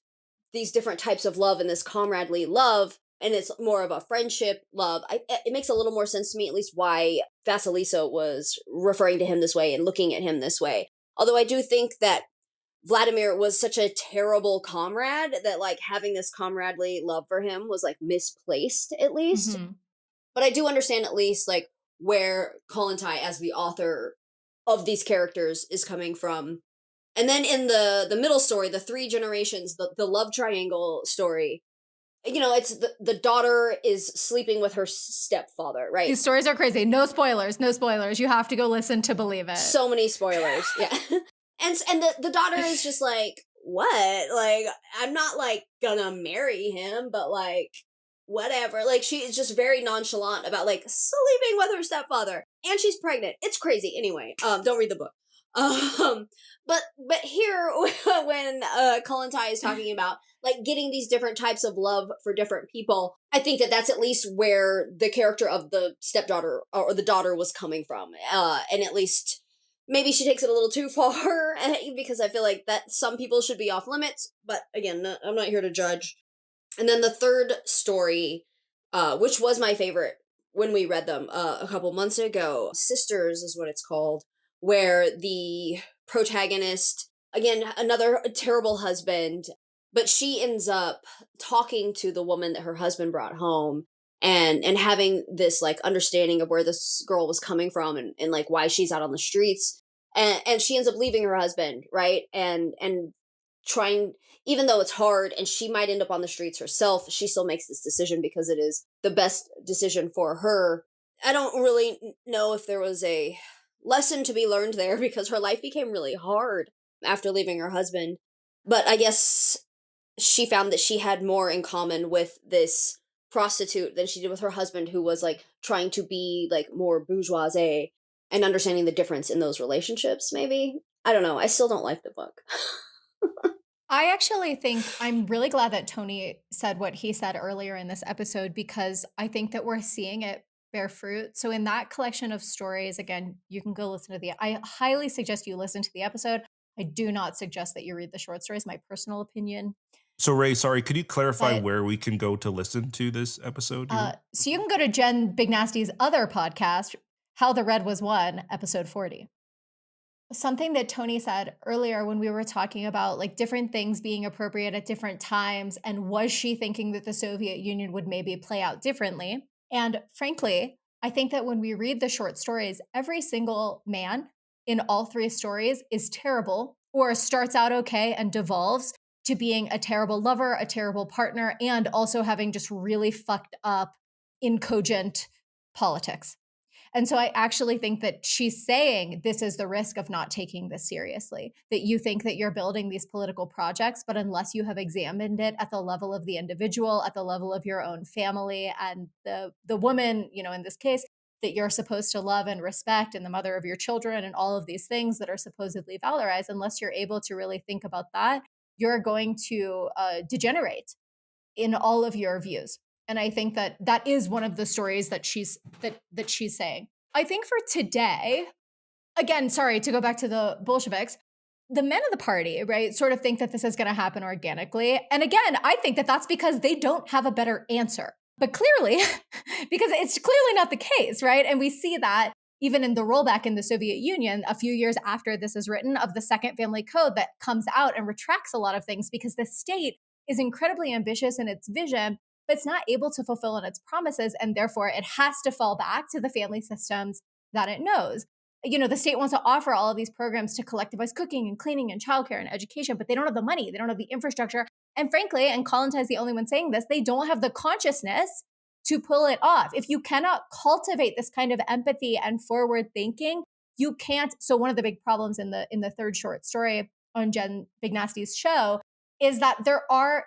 these different types of love and this comradely love, and it's more of a friendship love, it makes a little more sense to me, at least, why Vasilisa was referring to him this way and looking at him this way. Although I do think that Vladimir was such a terrible comrade that, like, having this comradely love for him was, like, misplaced, at least. Mhm. But I do understand, at least, like, where Kollontai, as the author of these characters, is coming from. And then in the middle story, the 3 generations, the love triangle story, it's the daughter is sleeping with her stepfather, right? These stories are crazy. No spoilers, no spoilers. You have to go listen to believe it. So many spoilers, yeah. And the daughter is just like, what? Like, I'm not, like, gonna marry him, but, like, whatever. Like, she is just very nonchalant about, like, sleeping with her stepfather. And she's pregnant. It's crazy. Anyway, don't read the book. But here, when Kollontai is talking about, like, getting these different types of love for different people, I think that that's at least where the character of the stepdaughter or the daughter was coming from. And at least maybe she takes it a little too far, because I feel like that some people should be off limits. But again, I'm not here to judge. And then the third story, which was my favorite when we read them a couple months ago, Sisters is what it's called, where the protagonist, again, another terrible husband, but she ends up talking to the woman that her husband brought home and having this, like, understanding of where this girl was coming from and like why she's out on the streets. And she ends up leaving her husband, right? And trying, even though it's hard and she might end up on the streets herself, she still makes this decision because it is the best decision for her. I don't really know if there was a lesson to be learned there, because her life became really hard after leaving her husband. But I guess she found that she had more in common with this prostitute than she did with her husband, who was, like, trying to be, like, more bourgeoisie and understanding the difference in those relationships, maybe. I don't know. I still don't like the book. I actually think I'm really glad that Tony said what he said earlier in this episode, because I think that we're seeing it bear fruit. So in that collection of stories, again, you can go listen to I highly suggest you listen to the episode. I do not suggest that you read the short stories, my personal opinion. So Ray, sorry, could you clarify But- where we can go to listen to this episode? So you can go to Jen Big Nasty's other podcast, How the Red Was Won, episode 40. Something that Tony said earlier when we were talking about, like, different things being appropriate at different times, and was she thinking that the Soviet Union would maybe play out differently? And frankly, I think that when we read the short stories, every single man in all 3 stories is terrible, or starts out okay and devolves to being a terrible lover, a terrible partner, and also having just really fucked up, incogent politics. And so I actually think that she's saying this is the risk of not taking this seriously, that you think that you're building these political projects, but unless you have examined it at the level of the individual, at the level of your own family, and the woman, in this case, that you're supposed to love and respect, and the mother of your children, and all of these things that are supposedly valorized, unless you're able to really think about that, you're going to degenerate in all of your views. And I think that that is one of the stories that she's saying. I think for today, again, sorry, to go back to the Bolsheviks, the men of the party, right, sort of think that this is going to happen organically. And again, I think that that's because they don't have a better answer. But clearly, because it's clearly not the case, right? And we see that even in the rollback in the Soviet Union, a few years after this is written, of the Second Family Code that comes out and retracts a lot of things because the state is incredibly ambitious in its vision, but it's not able to fulfill on its promises. And therefore, it has to fall back to the family systems that it knows. You know, the state wants to offer all of these programs to collectivize cooking and cleaning and childcare and education, but they don't have the money, they don't have the infrastructure. And frankly, and Kollontai is the only one saying this, they don't have the consciousness to pull it off. If you cannot cultivate this kind of empathy and forward thinking, you can't. So one of the big problems in the third short story on Jen Bignasty's show is that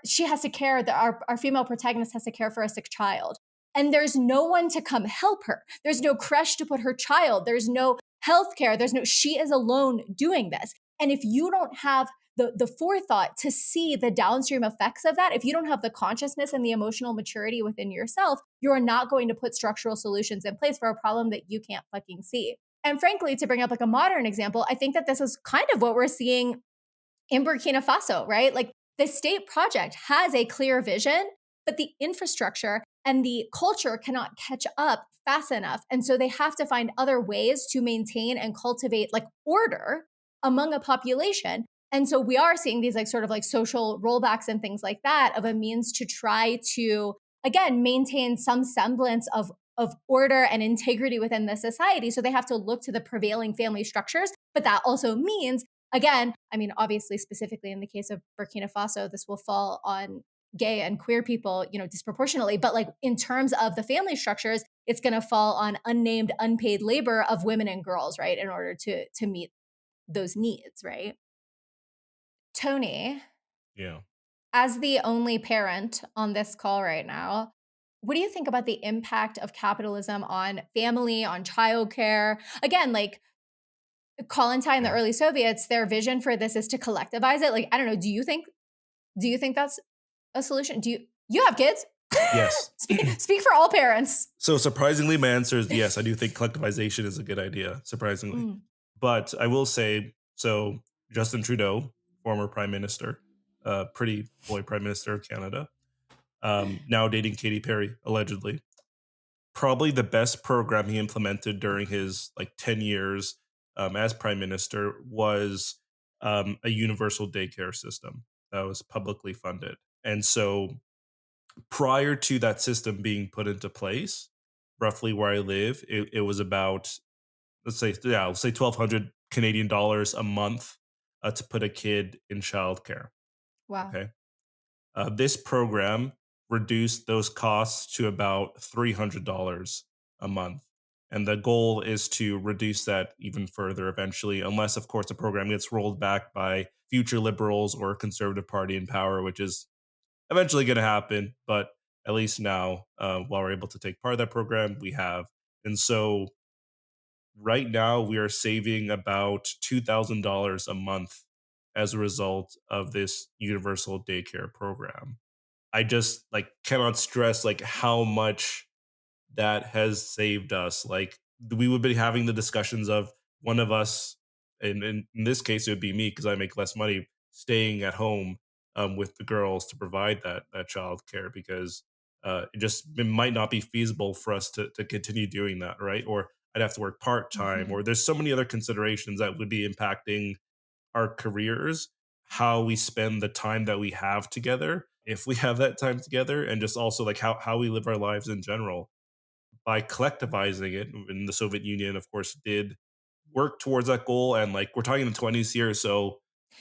she has to care, that our female protagonist has to care for a sick child. And there's no one to come help her. There's no creche to put her child. There's no healthcare. She is alone doing this. And if you don't have the forethought to see the downstream effects of that, if you don't have the consciousness and the emotional maturity within yourself, you're not going to put structural solutions in place for a problem that you can't fucking see. And frankly, to bring up like a modern example, I think that this is kind of what we're seeing in Burkina Faso, right? Like the state project has a clear vision, but the infrastructure and the culture cannot catch up fast enough. And so they have to find other ways to maintain and cultivate like order among a population. And so we are seeing these like sort of like social rollbacks and things like that of a means to try to, again, maintain some semblance of order and integrity within the society. So they have to look to the prevailing family structures. But that also means, again, I mean, obviously, specifically in the case of Burkina Faso, this will fall on gay and queer people, you know, disproportionately. But like in terms of the family structures, it's going to fall on unnamed, unpaid labor of women and girls, right, in order to meet those needs, right? Tony, Yeah. as the only parent on this call right now, what do you think about the impact of capitalism on family, on childcare? Again, like Kollontai and the early Soviets, their vision for this is to collectivize it. Like, I don't know, do you think that's a solution? You have kids? Yes. Speak for all parents. So surprisingly, my answer is yes. I do think collectivization is a good idea, surprisingly. Mm. But I will say, so Justin Trudeau, former prime minister, pretty boy prime minister of Canada, now dating Katy Perry, allegedly. Probably the best program he implemented during his like 10 years as prime minister was a universal daycare system that was publicly funded. And so prior to that system being put into place, roughly where I live, it was about let's say 1,200 Canadian dollars a month to put a kid in childcare. Wow. Okay, this program reduced those costs to about $300 a month. And the goal is to reduce that even further eventually, unless, of course, the program gets rolled back by future liberals or a conservative party in power, which is eventually going to happen. But at least now, while we're able to take part of that program, we have. And so right now, we are saving about $2,000 a month as a result of this universal daycare program. I just like cannot stress like how much that has saved us. Like we would be having the discussions of one of us, and in this case it would be me because I make less money staying at home with the girls to provide that child care because it might not be feasible for us to continue doing that, right? Or I'd have to work part time, Mhm. or there's so many other considerations that would be impacting our careers, how we spend the time that we have together, if we have that time together, and just also like how we live our lives in general. By collectivizing it, and the Soviet Union, of course, did work towards that goal. And like we're talking the 20s here, so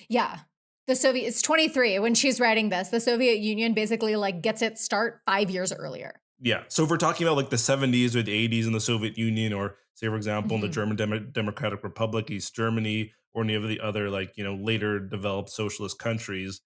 Yeah. It's 23 when she's writing this. The Soviet Union basically like gets its start 5 years earlier. yeah. So if we're talking about like the 70s or the 80s in the Soviet Union, or say for example in the Mhm. German Democratic Republic, East Germany, or any of the other like later developed socialist countries,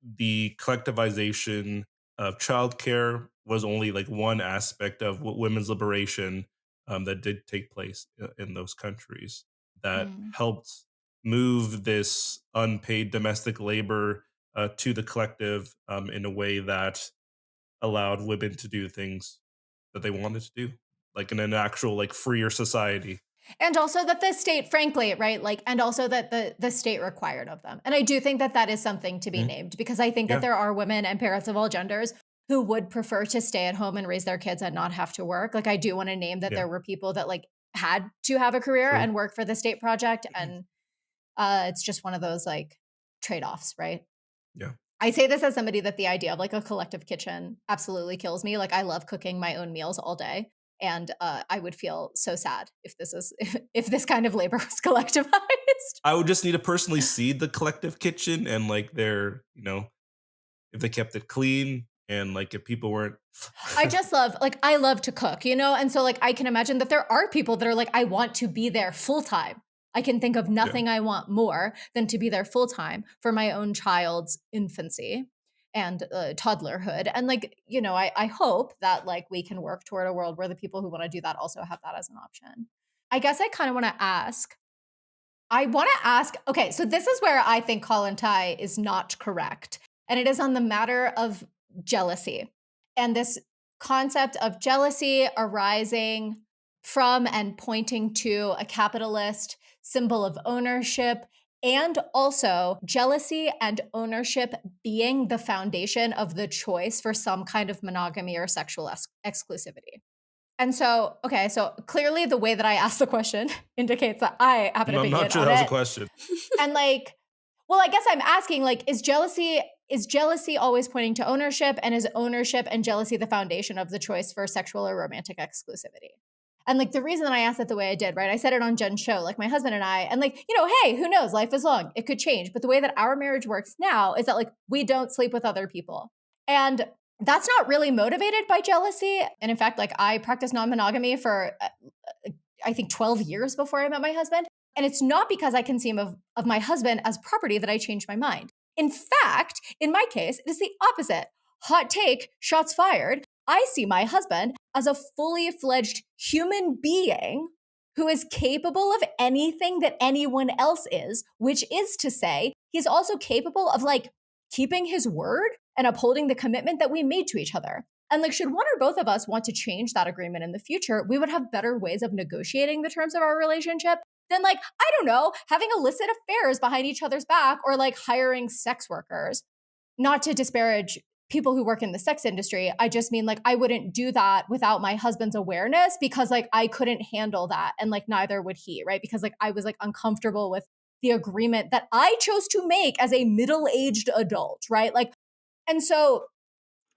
the collectivization of childcare was only like one aspect of women's liberation that did take place in those countries that Mm. helped move this unpaid domestic labor to the collective in a way that allowed women to do things that they wanted to do, like in an actual like freer society. And also that the state, frankly, right, like, and also that the state required of them. And I do think that that is something to be named, because I think that there are women and parents of all genders who would prefer to stay at home and raise their kids and not have to work. Like, I do want to name that there were people that like had to have a career and work for the state project. And it's just one of those like trade-offs, right? Yeah. I say this as somebody that the idea of like a collective kitchen absolutely kills me. Like, I love cooking my own meals all day. And I would feel so sad if this kind of labor was collectivized. I would just need to personally see the collective kitchen and like their, if they kept it clean and like if people weren't. I just love, like, I love to cook, and so like I can imagine that there are people that are like, I want to be there full time. I can think of nothing I want more than to be there full time for my own child's infancy and toddlerhood. And like, I hope that like we can work toward a world where the people who want to do that also have that as an option. I guess I kind of want to ask, okay, so this is where I think Kollontai is not correct. And it is on the matter of jealousy. And this concept of jealousy arising from and pointing to a capitalist symbol of ownership, and also jealousy and ownership being the foundation of the choice for some kind of monogamy or sexual exclusivity. And so, okay, so clearly the way that I asked the question indicates that I have an opinion on it. I'm not sure that was a question. And like, well, I guess I'm asking, like, is jealousy always pointing to ownership? And is ownership and jealousy the foundation of the choice for sexual or romantic exclusivity? And like, the reason that I asked it the way I did, right? I said it on Jen's show, like my husband and I, and like, hey, who knows? Life is long. It could change. But the way that our marriage works now is that like, we don't sleep with other people. And that's not really motivated by jealousy. And in fact, like I practiced non-monogamy for, I think 12 years before I met my husband. And it's not because I conceive of my husband as property that I changed my mind. In fact, in my case, it is the opposite. Hot take, shots fired. I see my husband as a fully fledged human being who is capable of anything that anyone else is, which is to say, he's also capable of like keeping his word and upholding the commitment that we made to each other. And like, should one or both of us want to change that agreement in the future, we would have better ways of negotiating the terms of our relationship than like, I don't know, having illicit affairs behind each other's back or like hiring sex workers. Not to disparage people who work in the sex industry. I just mean like, I wouldn't do that without my husband's awareness, because like I couldn't handle that. And like, neither would he, right? Because like, I was like uncomfortable with the agreement that I chose to make as a middle-aged adult, right? Like, and so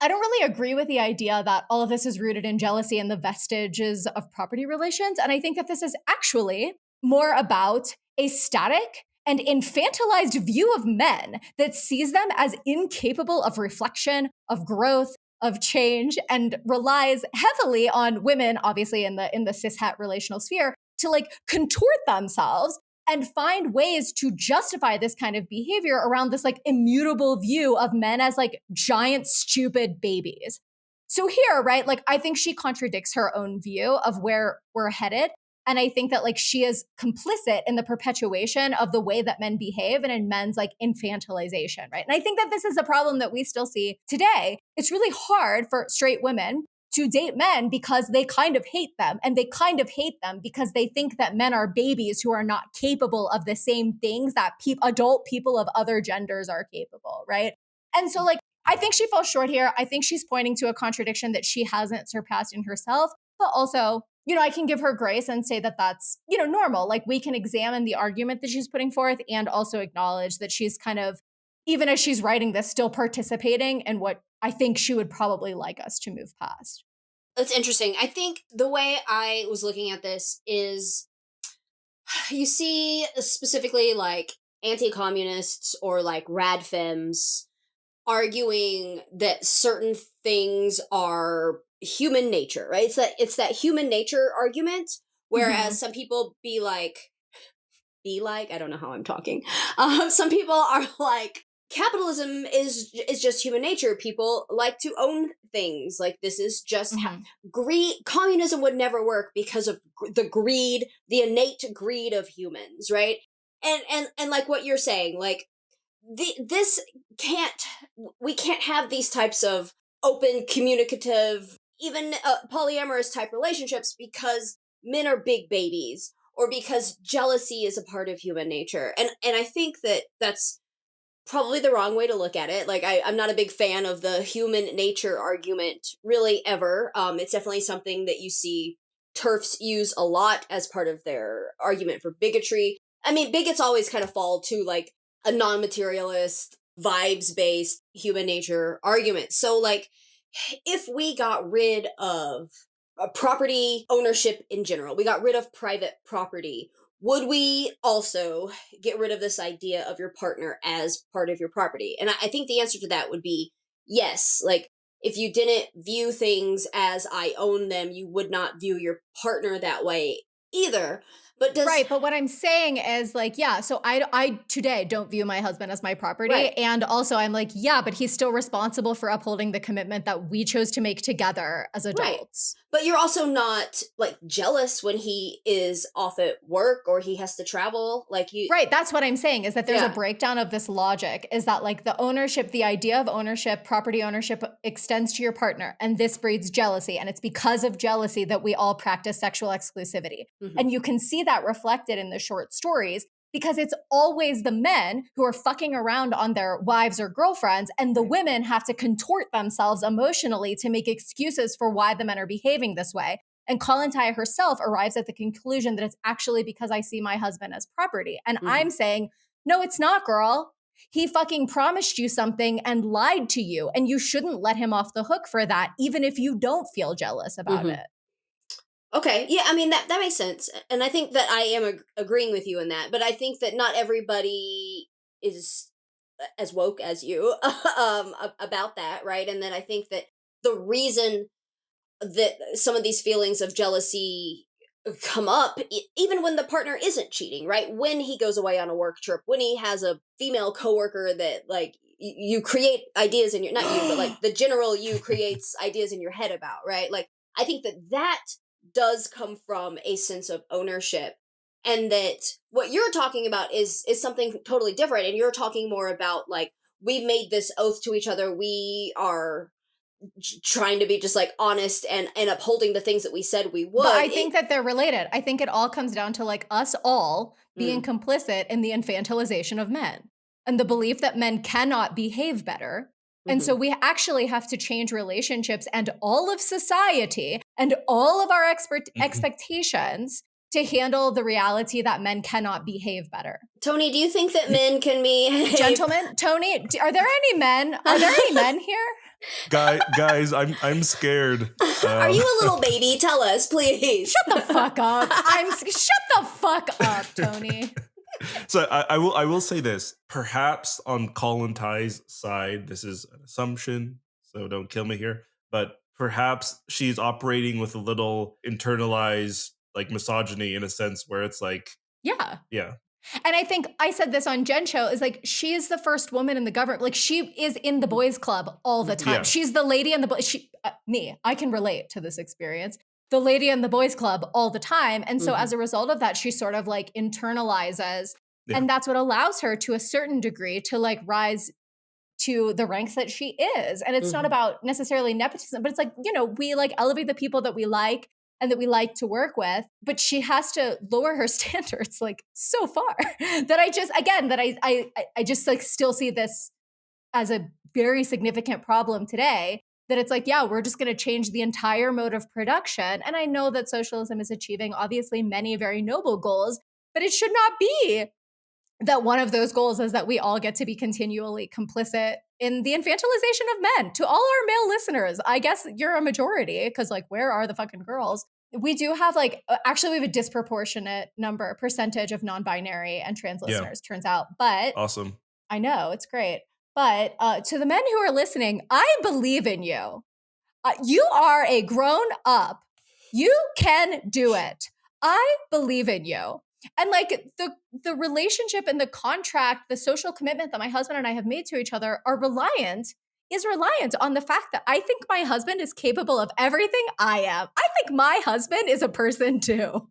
I don't really agree with the idea that all of this is rooted in jealousy and the vestiges of property relations. And I think that this is actually more about a static and infantilized view of men that sees them as incapable of reflection, of growth, of change, and relies heavily on women, obviously in the cishet relational sphere, to like contort themselves and find ways to justify this kind of behavior around this like immutable view of men as like giant, stupid babies. So here, right, like I think she contradicts her own view of where we're headed. And I think that like she is complicit in the perpetuation of the way that men behave and in men's like infantilization, right? And I think that this is a problem that we still see today. It's really hard for straight women to date men because they kind of hate them. And they kind of hate them because they think that men are babies who are not capable of the same things that adult people of other genders are capable, right? And so like, I think she falls short here. I think she's pointing to a contradiction that she hasn't surpassed in herself, but also, I can give her grace and say that that's, normal. Like we can examine the argument that she's putting forth and also acknowledge that she's kind of, even as she's writing this, still participating in what I think she would probably like us to move past. That's interesting. I think the way I was looking at this is you see specifically like anti-communists or like rad femmes arguing that certain things are human nature, right? It's that human nature argument, whereas some people be like, I don't know how I'm talking. Some people are like, capitalism is just human nature. People like to own things. Like this is just greed. Communism would never work because of the greed, the innate greed of humans, right? And like what you're saying, like we can't have these types of open, communicative, even polyamorous type relationships because men are big babies, or because jealousy is a part of human nature. And I think that that's probably the wrong way to look at it. Like I'm not a big fan of the human nature argument really ever. It's definitely something that you see TERFs use a lot as part of their argument for bigotry. I mean, bigots always kind of fall to like a non-materialist, vibes-based human nature argument. So like if we got rid of property ownership in general, we got rid of private property, would we also get rid of this idea of your partner as part of your property? And I think the answer to that would be yes. Like, if you didn't view things as I own them, you would not view your partner that way either. But does Right, but what I'm saying is like, yeah, so I today don't view my husband as my property. Right. And also I'm like, yeah, but he's still responsible for upholding the commitment that we chose to make together as adults. But you're also not like jealous when he is off at work or he has to travel. Like you, Right, that's what I'm saying is that there's Yeah. a breakdown of this logic is that like the ownership, the idea of ownership, property ownership extends to your partner, and this breeds jealousy, and it's because of jealousy that we all practice sexual exclusivity. Mhm. And you can see that reflected in the short stories because it's always the men who are fucking around on their wives or girlfriends, and the women have to contort themselves emotionally to make excuses for why the men are behaving this way. And Kollontai herself arrives at the conclusion that it's actually because I see my husband as property. And I'm saying, no, it's not, girl. He fucking promised you something and lied to you, and you shouldn't let him off the hook for that, even if you don't feel jealous about Mhm. it. Okay, yeah, I mean that makes sense, and I think that I am agreeing with you in that. But I think that not everybody is as woke as you about that, right? And then I think that the reason that some of these feelings of jealousy come up, even when the partner isn't cheating, right? When he goes away on a work trip, when he has a female coworker that like you create ideas in your, not you, but like the general you creates ideas in your head about, right? Like I think that that does come from a sense of ownership, and that what you're talking about is something totally different, and you're talking more about like we made this oath to each other, we are trying to be just like honest and upholding the things that we said we would. But I think that they're related. I think it all comes down to like us all being complicit in the infantilization of men and the belief that men cannot behave better. And so we actually have to change relationships and all of society and all of our expectations to handle the reality that men cannot behave better. Tony, do you think that men can be Gentlemen, Tony, are there any men? Are there any men here? Guys, I'm scared. Are you a little baby? Tell us, please. Shut the fuck up. Shut the fuck up, Tony. So I will say this. Perhaps on Kollontai's side, this is an assumption, so don't kill me here. But perhaps she's operating with a little internalized like misogyny in a sense where it's like, Yeah. yeah. And I think I said this on Jen Show is like, she is the first woman in the government. Like she is in the boys club all the time. Yeah. She's the lady in the boys. I can relate to this experience. The lady in the boys club all the time. And so as a result of that, she sort of like internalizes. Yeah. And that's what allows her to a certain degree to like rise to the ranks that she is. And it's not about necessarily nepotism, but it's like, you know, we like elevate the people that we like and that we like to work with, but she has to lower her standards like so far that I just like still see this as a very significant problem today, that it's like, yeah, we're just going to change the entire mode of production. And I know that socialism is achieving obviously many very noble goals, but it should not be that one of those goals is that we all get to be continually complicit in the infantilization of men. To all our male listeners, I guess you're a majority because like, where are the fucking girls? We do have like, actually we have a disproportionate percentage of non-binary and trans listeners, turns out. But Awesome. I know, it's great. But to the men who are listening, I believe in you. You are a grown up. You can do it. I believe in you. And like the relationship and the contract, the social commitment that my husband and I have made to each other is reliant on the fact that I think my husband is capable of everything I am. I think my husband is a person too.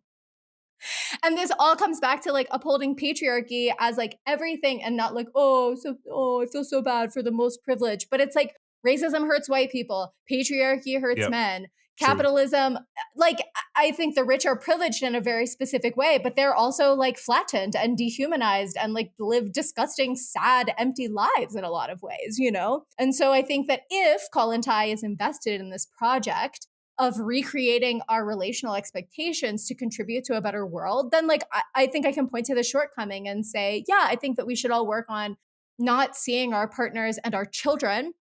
And this all comes back to like upholding patriarchy as like everything and not like, I feel so bad for the most privileged. But it's like racism hurts white people. Patriarchy hurts men. Capitalism, like, I think the rich are privileged in a very specific way, but they're also like flattened and dehumanized and like live disgusting, sad, empty lives in a lot of ways, you know? And so I think that if Kollontai is invested in this project of recreating our relational expectations to contribute to a better world, then like I think I can point to the shortcoming and say, yeah, I think that we should all work on not seeing our partners and our children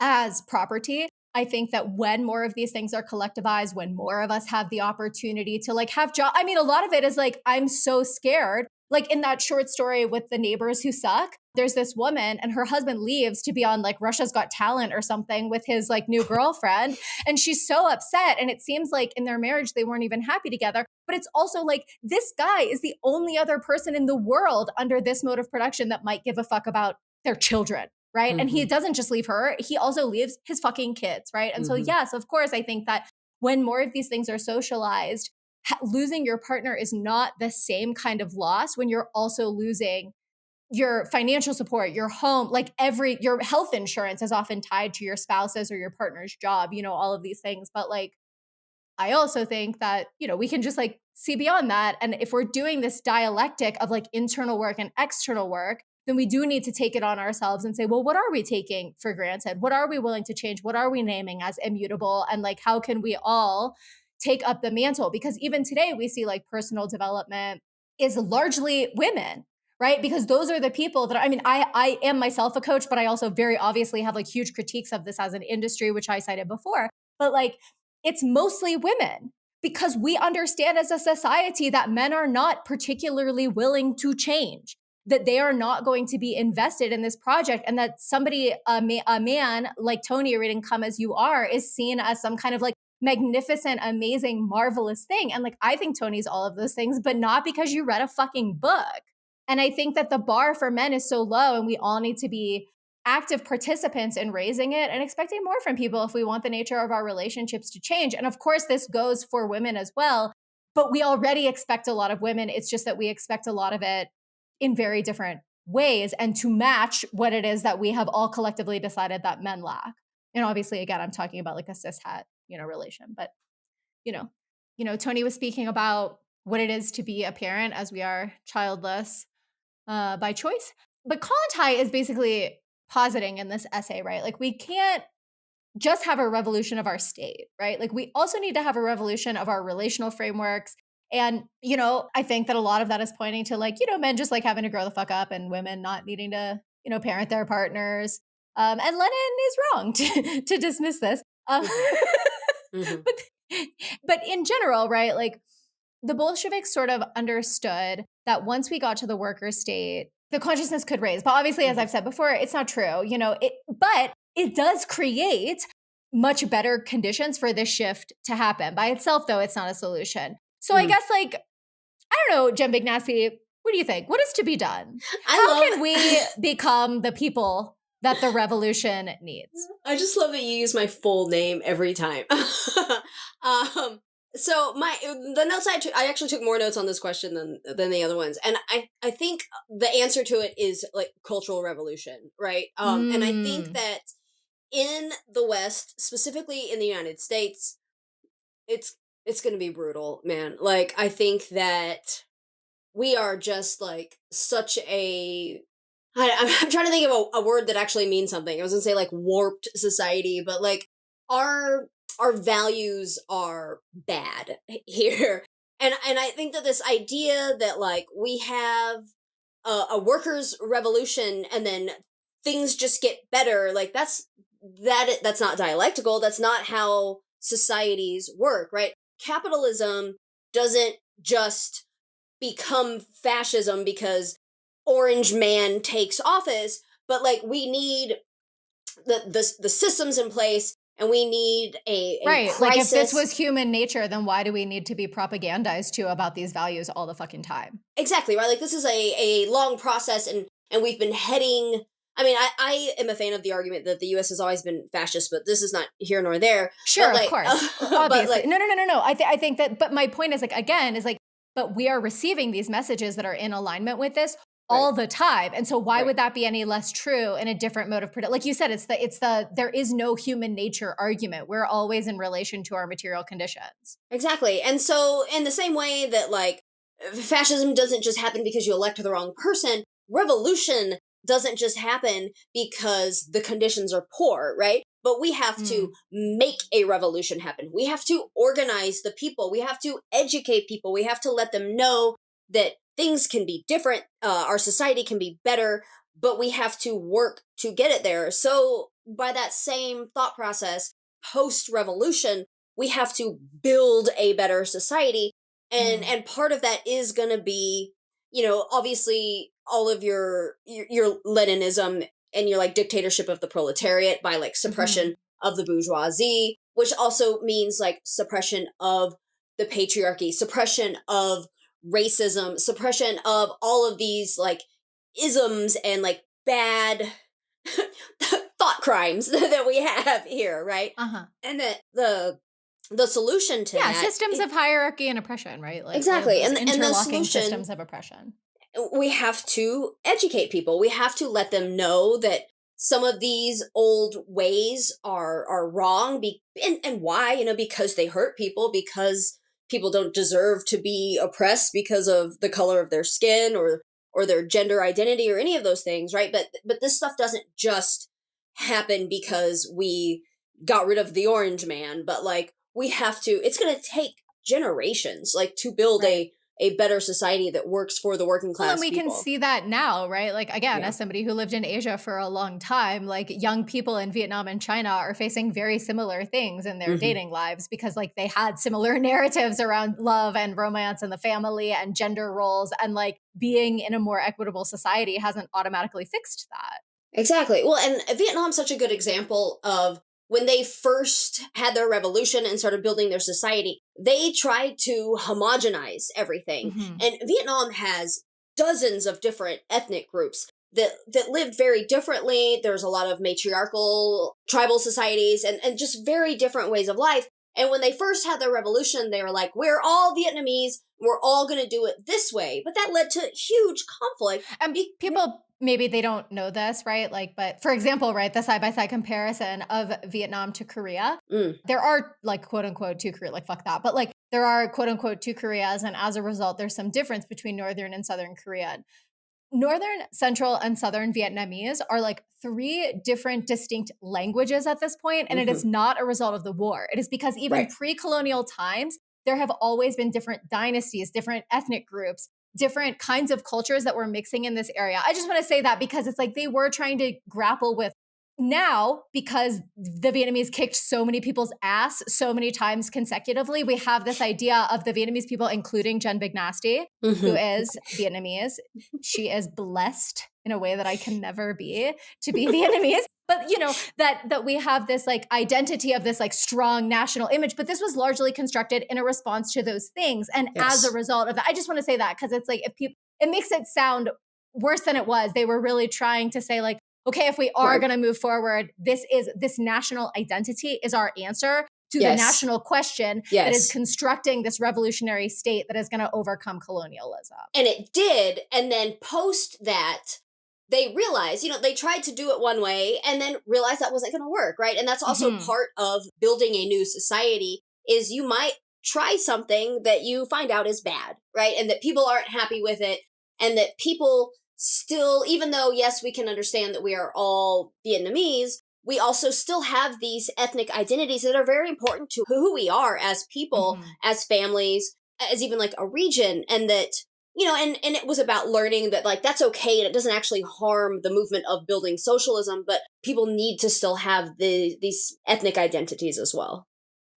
as property. I think that when more of these things are collectivized, when more of us have the opportunity to like have job, I mean, a lot of it is like, I'm so scared. Like in that short story with the neighbors who suck, there's this woman and her husband leaves to be on like Russia's Got Talent or something with his like new girlfriend. And she's so upset. And it seems like in their marriage, they weren't even happy together. But it's also like, this guy is the only other person in the world under this mode of production that might give a fuck about their children. Right. Mm-hmm. And he doesn't just leave her, he also leaves his fucking kids. Right. And so, yes, of course, I think that when more of these things are socialized, losing your partner is not the same kind of loss when you're also losing your financial support, your home, like your health insurance is often tied to your spouse's or your partner's job, you know, all of these things. But like, I also think that, you know, we can just like see beyond that. And if we're doing this dialectic of like internal work and external work, then we do need to take it on ourselves and say, well, what are we taking for granted? What are we willing to change? What are we naming as immutable? And like, how can we all take up the mantle? Because even today we see like personal development is largely women, right? Because those are the people that, I mean, I am myself a coach, but I also very obviously have like huge critiques of this as an industry, which I cited before. But like, it's mostly women because we understand as a society that men are not particularly willing to change, that they are not going to be invested in this project, and that somebody, a man like Tony reading Come As You Are is seen as some kind of like magnificent, amazing, marvelous thing. And like, I think Tony's all of those things, but not because you read a fucking book. And I think that the bar for men is so low, and we all need to be active participants in raising it and expecting more from people if we want the nature of our relationships to change. And of course, this goes for women as well, but we already expect a lot of women. It's just that we expect a lot of it in very different ways and to match what it is that we have all collectively decided that men lack. And obviously, again, I'm talking about like a cishet, you know, relation, but you know, Tony was speaking about what it is to be a parent as we are childless by choice. But Kollontai is basically positing in this essay, right? Like, we can't just have a revolution of our state, right? Like, we also need to have a revolution of our relational frameworks. And, you know, I think that a lot of that is pointing to like, you know, men just like having to grow the fuck up and women not needing to, you know, parent their partners. And Lenin is wrong to dismiss this. But in general, right, like the Bolsheviks sort of understood that once we got to the worker state, the consciousness could raise. But obviously, as I've said before, it's not true, you know, but it does create much better conditions for this shift to happen. By itself, though, it's not a solution. So I guess, like, I don't know, Jem Bignassi, what do you think? What is to be done? How can we become the people that the revolution needs? I just love that you use my full name every time. So the notes I actually took more notes on this question than the other ones. And I think the answer to it is like cultural revolution, right? And I think that in the West, specifically in the United States, it's going to be brutal, man. Like, I think that we are just like such I'm trying to think of a word that actually means something. I was going to say like warped society, but like our values are bad here. And I think that this idea that like we have a workers' revolution and then things just get better, like that's not dialectical. That's not how societies work, right? Capitalism doesn't just become fascism because Orange Man takes office, but like we need the systems in place, and we need a right. crisis. Like, if this was human nature, then why do we need to be propagandized to about these values all the fucking time? Exactly, right? Like, this is a long process, and we've been heading. I mean, I am a fan of the argument that the U.S. has always been fascist, but this is not here nor there. Sure, like, of course. Obviously. No. I think that, but my point is like, again, is like, but we are receiving these messages that are in alignment with this all the time. And so why would that be any less true in a different mode of production? Like you said, it's the there is no human nature argument. We're always in relation to our material conditions. Exactly. And so in the same way that like fascism doesn't just happen because you elect the wrong person, revolution doesn't just happen because the conditions are poor, right? But we have to make a revolution happen. We have to organize the people. We have to educate people. We have to let them know that things can be different. Our society can be better, but we have to work to get it there. So by that same thought process, post-revolution, we have to build a better society. And part of that is going to be, you know, obviously all of your Leninism and your like dictatorship of the proletariat by like suppression of the bourgeoisie, which also means like suppression of the patriarchy, suppression of racism, suppression of all of these like isms and like bad thought crimes that we have here, right? And that the solution to that, systems of hierarchy and oppression, right? Like exactly, and interlocking the solution, systems of oppression. We have to educate people. We have to let them know that some of these old ways are wrong, and why, you know, because they hurt people, because people don't deserve to be oppressed because of the color of their skin or their gender identity or any of those things, right? But this stuff doesn't just happen because we got rid of the orange man, but like we have to, it's going to take generations like to build a better society that works for the working class and we people. can see that now, right? Like, again, as somebody who lived in Asia for a long time, like young people in Vietnam and China are facing very similar things in their dating lives because like they had similar narratives around love and romance and the family and gender roles, and like being in a more equitable society hasn't automatically fixed that. Exactly. Well, and Vietnam's such a good example of when they first had their revolution and started building their society, they tried to homogenize everything. And Vietnam has dozens of different ethnic groups that lived very differently. There's a lot of matriarchal tribal societies and just very different ways of life. And when they first had their revolution, they were like, we're all Vietnamese. We're all going to do it this way. But that led to huge conflict. And people, maybe they don't know this, right? Like, but for example, right, the side-by-side comparison of Vietnam to Korea, there are like quote unquote two Korea, like fuck that. But like there are quote unquote two Koreas. And as a result, there's some difference between Northern and Southern Korea. Northern, Central, and Southern Vietnamese are like three different distinct languages at this point, and it is not a result of the war. It is because even pre-colonial times, there have always been different dynasties, different ethnic groups, different kinds of cultures that were mixing in this area. I just want to say that because it's like they were trying to grapple with now, because the Vietnamese kicked so many people's ass so many times consecutively, we have this idea of the Vietnamese people, including Jen Big Nasty, who is Vietnamese. She is blessed in a way that I can never be to be Vietnamese. But, you know, that we have this like identity of this like strong national image, but this was largely constructed in a response to those things. And as a result of that, I just want to say that because it's like, if people, it makes it sound worse than it was. They were really trying to say like, okay, if we are going to move forward, this national identity is our answer to the national question that is constructing this revolutionary state that is going to overcome colonialism. And it did. And then post that, they realized, you know, they tried to do it one way and then realized that wasn't going to work, right? And that's also part of building a new society is you might try something that you find out is bad, right? And that people aren't happy with it and that people still, even though, yes, we can understand that we are all Vietnamese, we also still have these ethnic identities that are very important to who we are as people, as families, as even like a region. And that, you know, and it was about learning that like, that's okay. And it doesn't actually harm the movement of building socialism, but people need to still have these ethnic identities as well.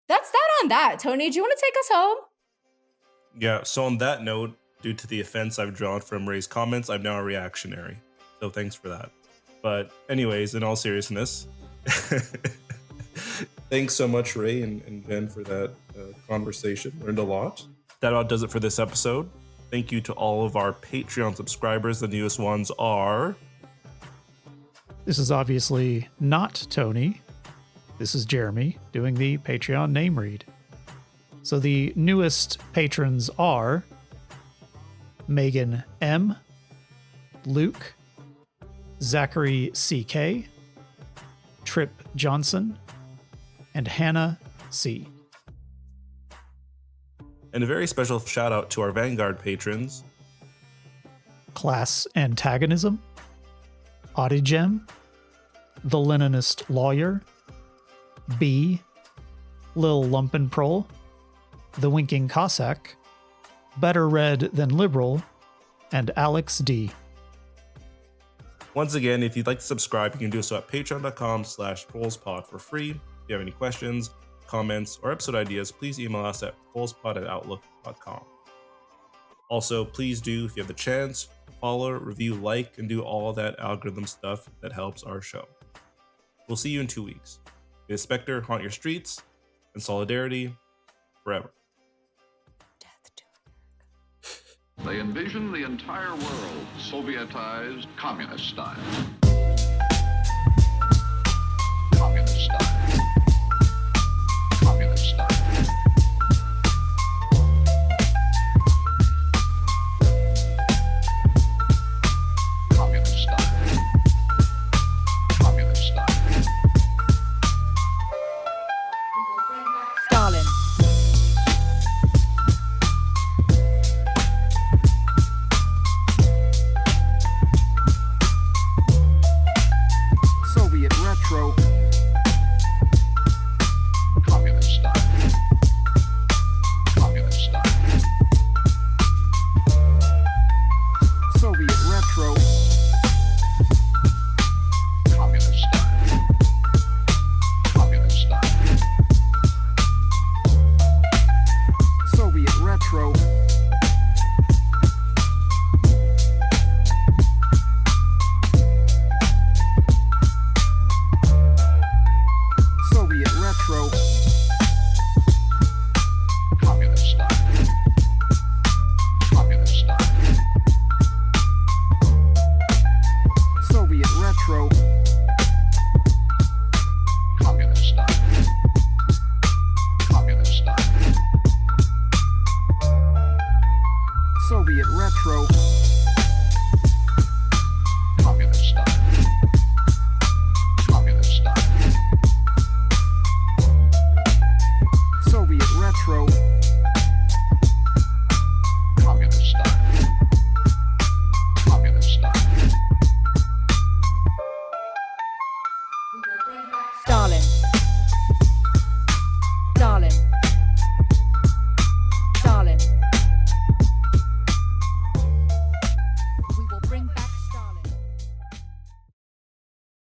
That's that on that. Tony, do you want to take us home? Yeah, so on that note, due to the offense I've drawn from Ray's comments, I'm now a reactionary. So thanks for that. But anyways, in all seriousness, thanks so much, Ray and Ben, for that conversation. Learned a lot. That about does it for this episode. Thank you to all of our Patreon subscribers. The newest ones are... This is obviously not Tony. This is Jeremy doing the Patreon name read. So the newest patrons are... Megan M, Luke, Zachary C.K., Trip Johnson, and Hannah C. And a very special shout out to our Vanguard patrons: Class Antagonism, Audigem, The Leninist Lawyer, B, Lil Lumpenprol, The Winking Cossack, Better Red Than Liberal, and Alex D. Once again, if you'd like to subscribe, you can do so at patreon.com/ProlesPod for free. If you have any questions, comments, or episode ideas, please email us at ProlesPod@outlook.com. Also, please do, if you have the chance, follow, review, like, and do all that algorithm stuff that helps our show. We'll see you in 2 weeks. May the Spectre haunt your streets, and solidarity forever. They envision the entire world Sovietized communist style. Communist style. Communist style. Communist style. Communist style. Stalin. Soviet retro. Communist style. Communist style. Soviet retro. Communist style. Communist style. Soviet retro. Soviet retro.